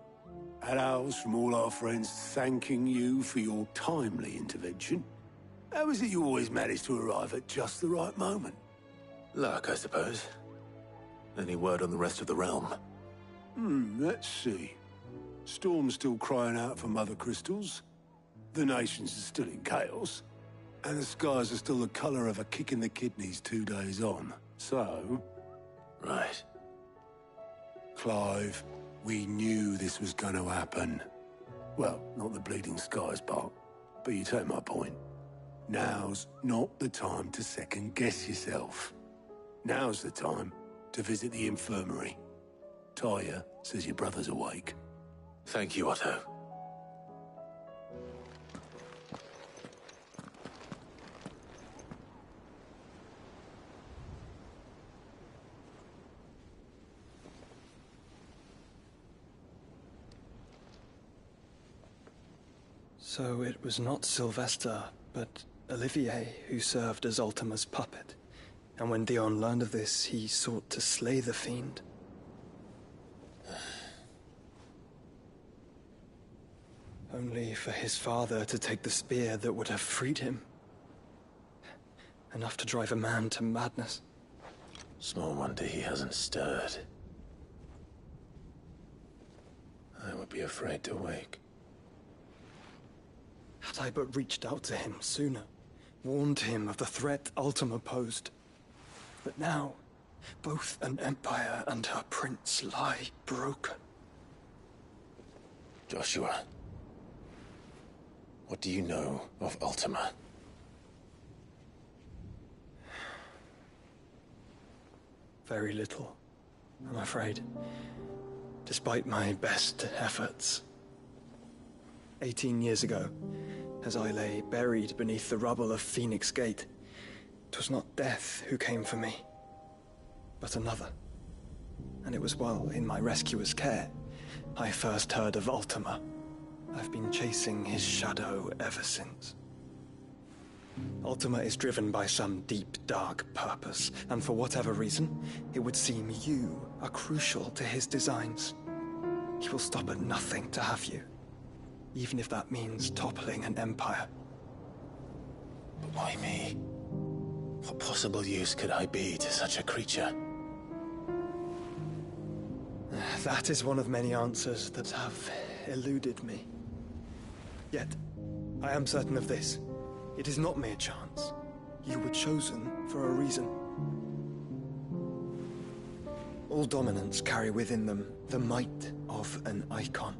Speaker 6: Had owls from all our friends thanking you for your timely intervention. How is it you always manage to arrive at just the right moment?
Speaker 1: Luck, I suppose. Any word on the rest of the realm?
Speaker 6: Let's see. Storm's still crying out for mother crystals. The nations are still in chaos. And the skies are still the color of a kick in the kidneys 2 days on. So...
Speaker 1: Right.
Speaker 6: Clive, we knew this was going to happen. Well, not the bleeding skies part, but you take my point. Now's not the time to second-guess yourself. Now's the time to visit the infirmary. Taya says your brother's awake.
Speaker 1: Thank you, Otto.
Speaker 9: So it was not Sylvester, but Olivier who served as Ultima's puppet. And when Dion learned of this, he sought to slay the fiend. Only for his father to take the spear that would have freed him. Enough to drive a man to madness.
Speaker 1: Small wonder he hasn't stirred. I would be afraid to wake.
Speaker 9: Had I but reached out to him sooner, warned him of the threat Ultima posed. But now, both an empire and her prince lie broken.
Speaker 1: Joshua, what do you know of Ultima?
Speaker 9: Very little, I'm afraid. Despite my best efforts. 18 years ago, as I lay buried beneath the rubble of Phoenix Gate, 'twas not death who came for me, but another. And it was while in my rescuer's care, I first heard of Ultima. I've been chasing his shadow ever since. Ultima is driven by some deep, dark purpose, and for whatever reason, it would seem you are crucial to his designs. He will stop at nothing to have you, even if that means toppling an empire.
Speaker 1: But why me? What possible use could I be to such a creature?
Speaker 9: That is one of many answers that have eluded me. Yet, I am certain of this. It is not mere chance. You were chosen for a reason. All dominants carry within them the might of an icon.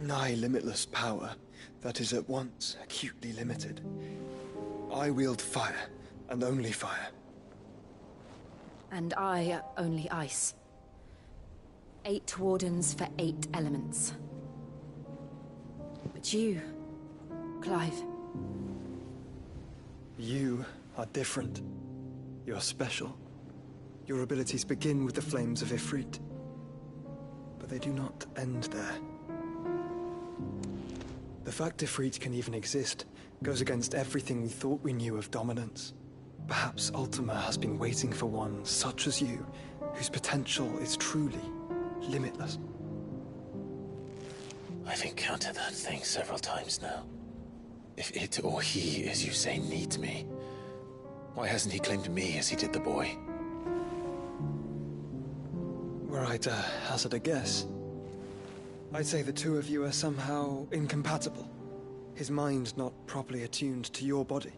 Speaker 9: Nigh limitless power that is at once acutely limited. I wield fire, and only fire.
Speaker 4: And I only ice. 8 wardens for 8 elements. But you, Clive.
Speaker 9: You are different. You're special. Your abilities begin with the flames of Ifrit. But they do not end there. The fact Ifrit can even exist goes against everything we thought we knew of dominance. Perhaps Ultima has been waiting for one such as you, whose potential is truly limitless.
Speaker 1: I've encountered that thing several times now. If it or he, as you say, needs me, why hasn't he claimed me as he did the boy?
Speaker 9: Were I to hazard a guess, I'd say the two of you are somehow incompatible. His mind not properly attuned to your body.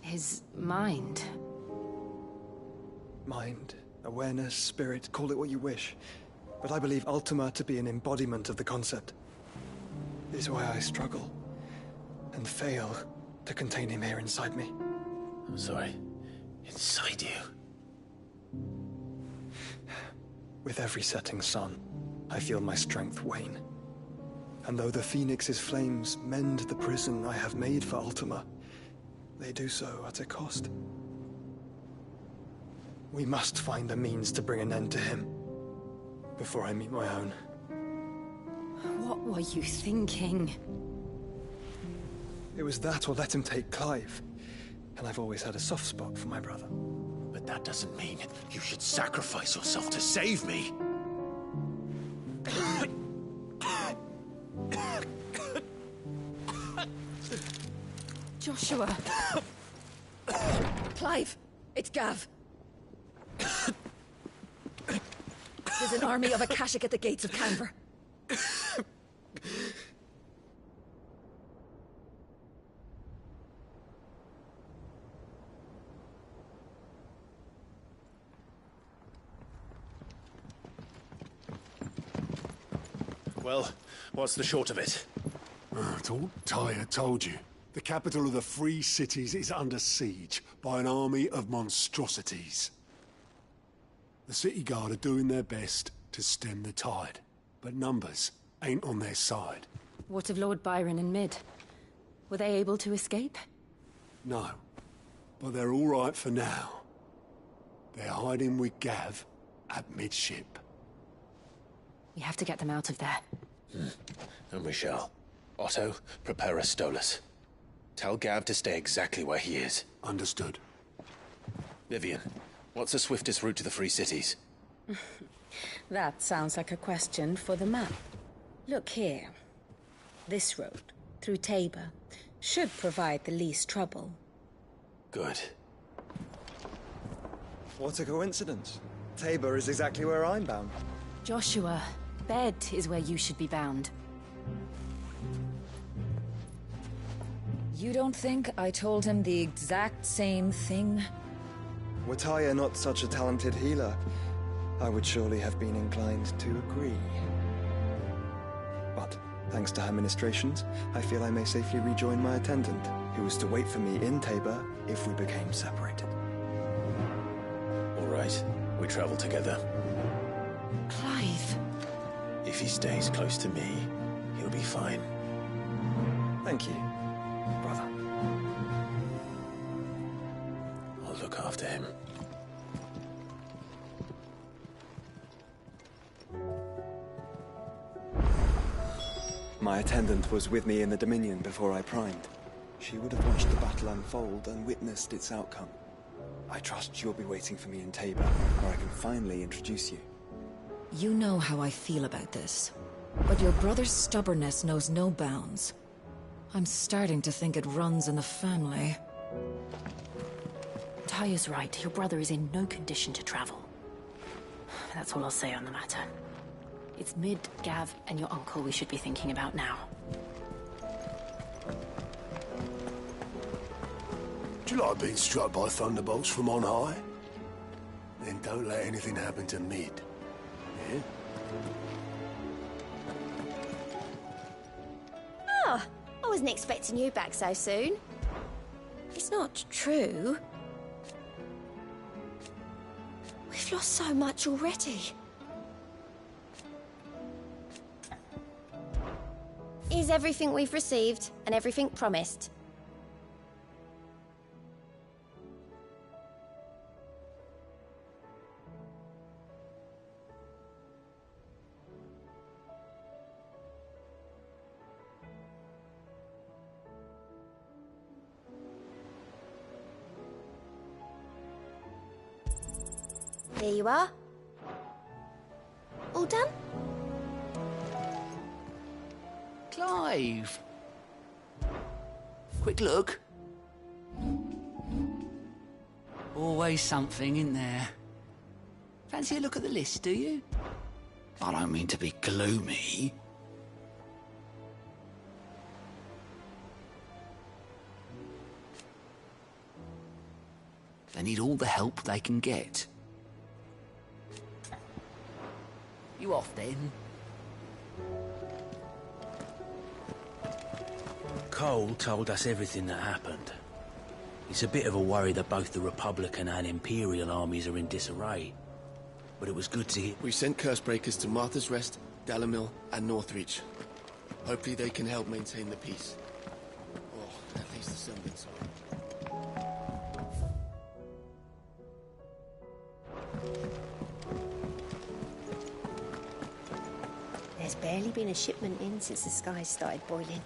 Speaker 4: His mind?
Speaker 9: Mind, awareness, spirit, call it what you wish. But I believe Ultima to be an embodiment of the concept. This is why I struggle and fail to contain him here inside me.
Speaker 1: I'm sorry. Inside you?
Speaker 9: With every setting sun, I feel my strength wane. And though the Phoenix's flames mend the prison I have made for Ultima, they do so at a cost. We must find a means to bring an end to him before I meet my own.
Speaker 4: What were you thinking?
Speaker 9: It was that or let him take Clive. And I've always had a soft spot for my brother.
Speaker 1: But that doesn't mean you should sacrifice yourself to save me.
Speaker 4: Joshua. Clive, it's Gav. There's an army of Akashic at the gates of Canberra.
Speaker 1: Well, what's the short of it?
Speaker 12: I thought Tyre told you. The capital of the Free Cities is under siege by an army of monstrosities. The City Guard are doing their best to stem the tide, but numbers ain't on their side.
Speaker 4: What of Lord Byron and Mid? Were they able to escape?
Speaker 12: No, but they're all right for now. They're hiding with Gav at midship.
Speaker 4: We have to get them out of there.
Speaker 1: And we shall. Otto, prepare a Stolas. Tell Gav to stay exactly where he is.
Speaker 12: Understood.
Speaker 1: Vivian, what's the swiftest route to the Free Cities?
Speaker 7: That sounds like a question for the map. Look here. This road, through Tabor, should provide the least trouble.
Speaker 1: Good.
Speaker 9: What a coincidence. Tabor is exactly where I'm bound.
Speaker 4: Joshua, bed is where you should be bound.
Speaker 2: You don't think I told him the exact same thing?
Speaker 9: Were Tyre not such a talented healer, I would surely have been inclined to agree. But, thanks to her ministrations, I feel I may safely rejoin my attendant, who was to wait for me in Tabor if we became separated.
Speaker 1: All right, we travel together.
Speaker 4: Clive.
Speaker 1: If he stays close to me, he'll be fine.
Speaker 9: Thank you, brother.
Speaker 1: I'll look after him.
Speaker 9: My attendant was with me in the Dominion before I primed. She would have watched the battle unfold and witnessed its outcome. I trust you'll be waiting for me in Tabor, where I can finally introduce you.
Speaker 2: You know how I feel about this, but your brother's stubbornness knows no bounds. I'm starting to think it runs in the family.
Speaker 18: Tyre's right. Your brother is in no condition to travel. That's all I'll say on the matter. It's Mid, Gav, and your uncle we should be thinking about now.
Speaker 12: Do you like being struck by thunderbolts from on high? Then don't let anything happen to Mid. Yeah?
Speaker 7: Ah, I wasn't expecting you back so soon. It's not true. We've lost so much already.
Speaker 10: Is everything we've received and everything promised? Here you are. All done?
Speaker 15: Clive! Quick look. Always something in there. Fancy a look at the list, do you? I don't mean to be gloomy. They need all the help they can get. You off then?
Speaker 17: Cole told us everything that happened. It's a bit of a worry that both the Republican and Imperial armies are in disarray. But it was good to hear.
Speaker 21: We sent Cursebreakers to Martha's Rest, Dalimil, and Northreach. Hopefully they can help maintain the peace. Or at least the semblance of it.
Speaker 7: There's barely been a shipment in since the skies started boiling.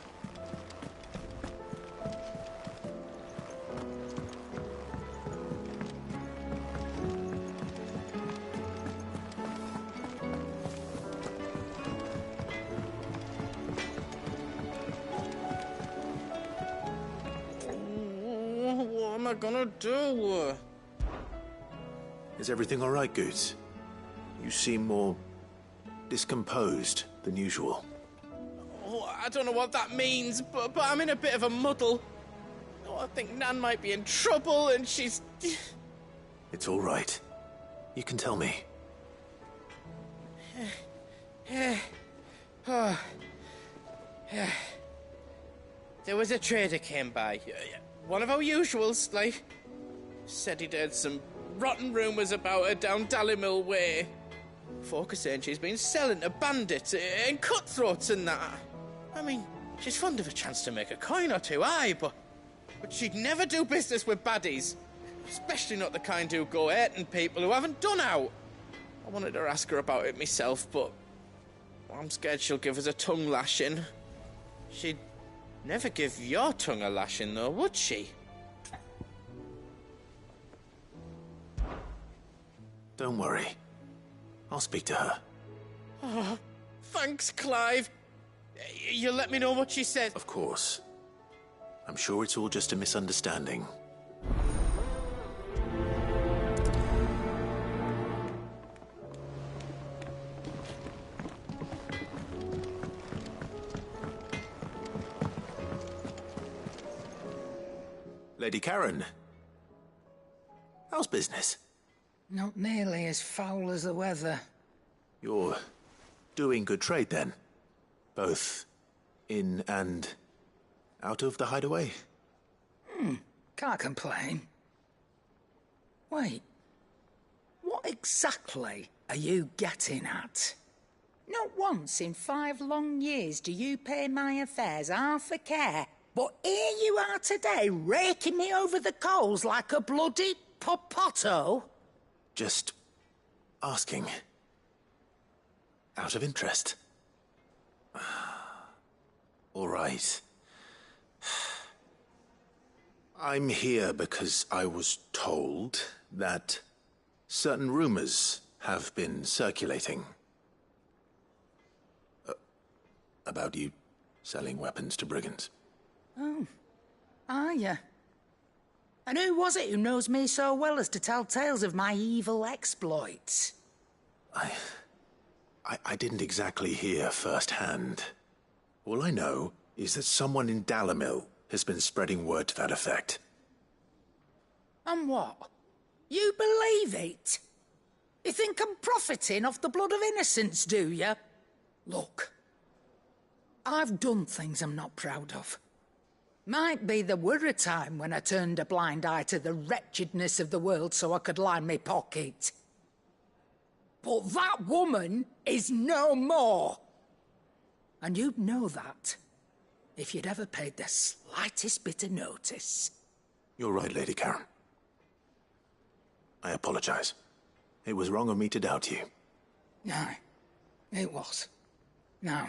Speaker 5: What am I gonna do?
Speaker 1: Is everything all right, Goots? You seem more discomposed than usual.
Speaker 5: Oh, I don't know what that means, but I'm in a bit of a muddle. Oh, I think Nan might be in trouble, and she's...
Speaker 1: It's all right. You can tell me.
Speaker 5: There was a trader came by. One of our usuals, like... Said he'd heard some rotten rumours about her down Dalimil Way. Folk are saying she's been selling to bandits and cutthroats and that. I mean, she's fond of a chance to make a coin or two, aye, but she'd never do business with baddies. Especially not the kind who go hurting people who haven't done out. I wanted to ask her about it myself, but I'm scared she'll give us a tongue lashing. She'd never give your tongue a lashing, though, would she?
Speaker 1: Don't worry. I'll speak to her.
Speaker 5: Oh, thanks, Clive. You'll let me know what she says.
Speaker 1: Of course. I'm sure it's all just a misunderstanding. Lady Karen. How's business?
Speaker 22: Not nearly as foul as the weather.
Speaker 1: You're doing good trade, then? Both in and out of the hideaway?
Speaker 22: Can't complain. Wait. What exactly are you getting at? Not once in 5 long years do you pay my affairs half a care, but here you are today, raking me over the coals like a bloody popoto?
Speaker 1: Just asking. Out of interest. All right. I'm here because I was told that certain rumors have been circulating. About you selling weapons to brigands.
Speaker 22: Oh, are you? And who was it who knows me so well as to tell tales of my evil exploits?
Speaker 1: I didn't exactly hear firsthand. All I know is that someone in Dalimil has been spreading word to that effect.
Speaker 22: And what? You believe it? You think I'm profiting off the blood of innocents, do you? Look, I've done things I'm not proud of. Might be there were a time when I turned a blind eye to the wretchedness of the world so I could line my pocket. But that woman is no more. And you'd know that if you'd ever paid the slightest bit of notice.
Speaker 1: You're right, Lady Karen. I apologize. It was wrong of me to doubt you.
Speaker 22: No, it was. Now,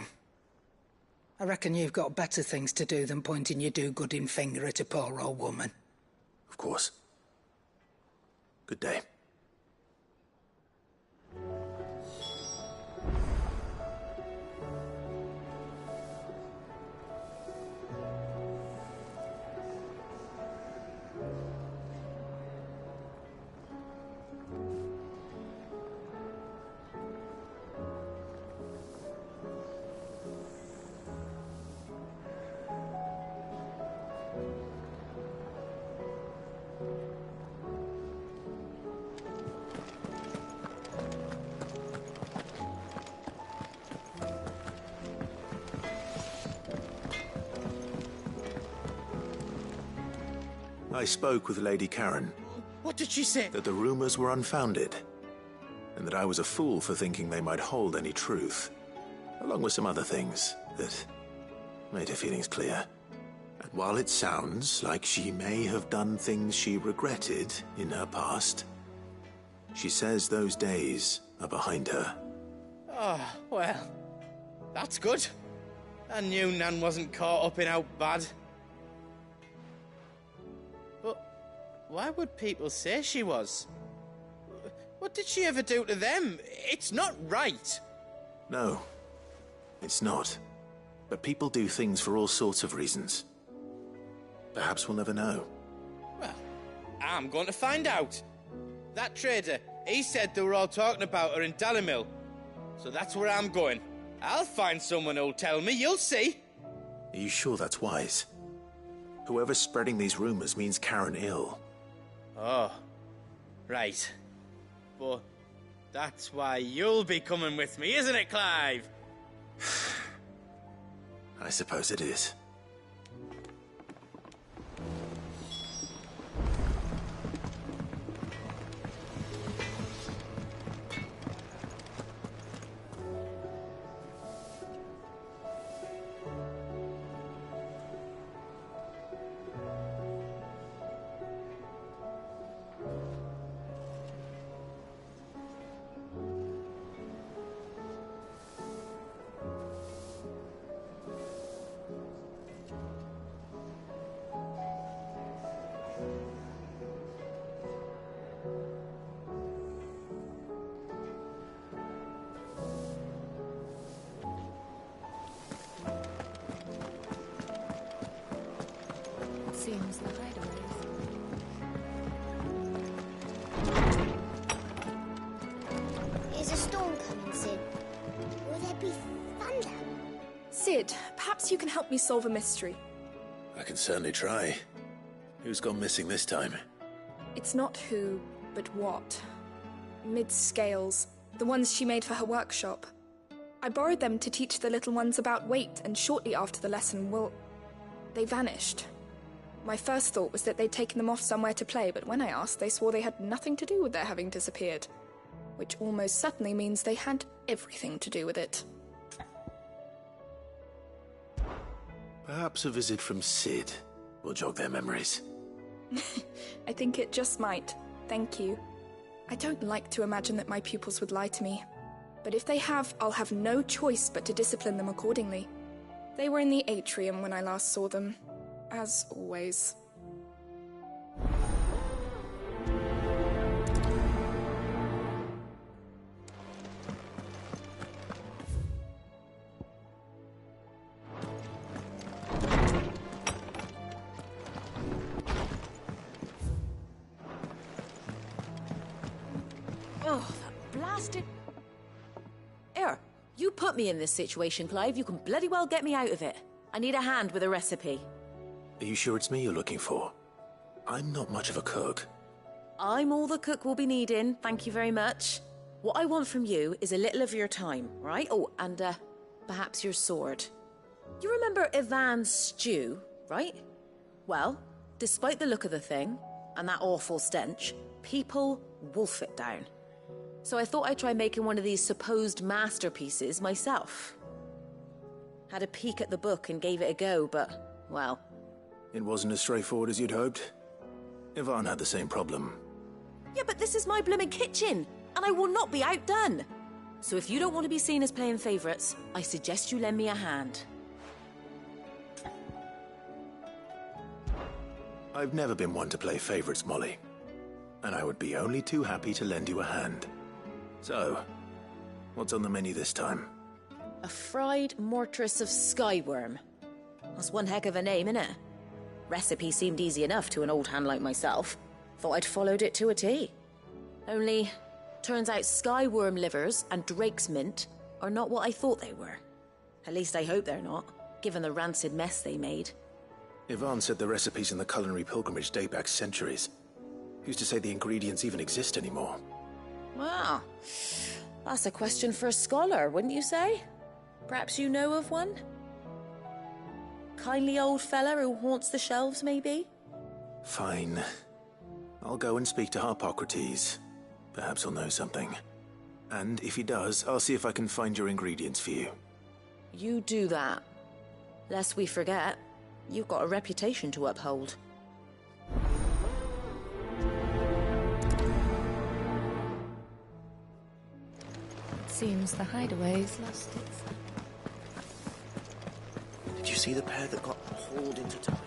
Speaker 22: I reckon you've got better things to do than pointing your do-gooding finger at a poor old woman.
Speaker 1: Of course. Good day. I spoke with Lady Karen.
Speaker 5: What did she say?
Speaker 1: That the rumors were unfounded, and that I was a fool for thinking they might hold any truth, along with some other things that made her feelings clear. And while it sounds like she may have done things she regretted in her past, she says those days are behind her.
Speaker 5: Oh, well, that's good. I knew Nan wasn't caught up in how bad. But why would people say she was? What did she ever do to them? It's not right.
Speaker 1: No, it's not. But people do things for all sorts of reasons. Perhaps we'll never know.
Speaker 5: Well, I'm going to find out. That trader, he said they were all talking about her in Dalimil. So that's where I'm going. I'll find someone who'll tell me, you'll see.
Speaker 1: Are you sure that's wise? Whoever's spreading these rumors means Karen ill.
Speaker 5: Oh, right. But that's why you'll be coming with me, isn't it, Clive?
Speaker 1: I suppose it is.
Speaker 4: Seems the hideaways.
Speaker 3: Is a storm coming, Sid? Will there be thunder?
Speaker 10: Sid, perhaps you can help me solve a mystery.
Speaker 1: I can certainly try. Who's gone missing this time?
Speaker 10: It's not who, but what. Mid's scales, the ones she made for her workshop. I borrowed them to teach the little ones about weight, and shortly after the lesson, well, they vanished. My first thought was that they'd taken them off somewhere to play, but when I asked, they swore they had nothing to do with their having disappeared. Which almost certainly means they had everything to do with it.
Speaker 1: Perhaps a visit from Sid will jog their memories.
Speaker 10: I think it just might. Thank you. I don't like to imagine that my pupils would lie to me. But if they have, I'll have no choice but to discipline them accordingly. They were in the atrium when I last saw them. As always.
Speaker 11: Oh, that blasted... Here, you put me in this situation, Clive. You can bloody well get me out of it. I need a hand with a recipe.
Speaker 1: Are you sure it's me you're looking for? I'm not much of a cook.
Speaker 11: I'm all the cook will be needing, thank you very much. What I want from you is a little of your time, right? Oh, and perhaps your sword. You remember Ivan's stew, right? Well, despite the look of the thing, and that awful stench, people wolf it down. So I thought I'd try making one of these supposed masterpieces myself. Had a peek at the book and gave it a go, but, well...
Speaker 1: It wasn't as straightforward as you'd hoped? Yvonne had the same problem.
Speaker 11: Yeah, but this is my blooming kitchen, and I will not be outdone. So if you don't want to be seen as playing favourites, I suggest you lend me a hand.
Speaker 1: I've never been one to play favourites, Molly. And I would be only too happy to lend you a hand. So, what's on the menu this time?
Speaker 11: A fried mortress of skyworm. That's one heck of a name, innit? Recipe seemed easy enough to an old hand like myself. Thought I'd followed it to a T. Only, turns out skyworm livers and drake's mint are not what I thought they were. At least I hope they're not, given the rancid mess they made.
Speaker 1: Yvonne said the recipes in the culinary pilgrimage date back centuries. Who's to say the ingredients even exist anymore?
Speaker 11: Well, that's a question for a scholar, wouldn't you say? Perhaps you know of one? Kindly old fella who haunts the shelves, maybe?
Speaker 1: Fine. I'll go and speak to Harpocrates. Perhaps he'll know something. And if he does, I'll see if I can find your ingredients for you.
Speaker 11: You do that. Lest we forget, you've got a reputation to uphold.
Speaker 2: Seems the hideaway's lost its...
Speaker 17: Did you see the pair that got hauled into time?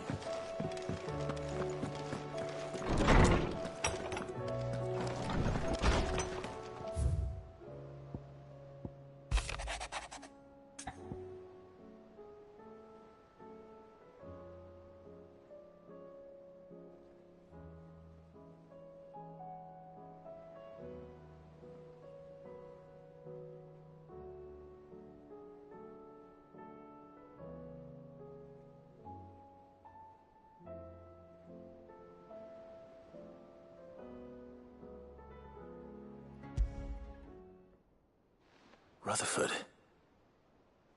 Speaker 1: Rutherford.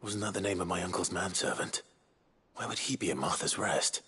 Speaker 1: Wasn't that the name of my uncle's manservant? Why would he be at Martha's Rest?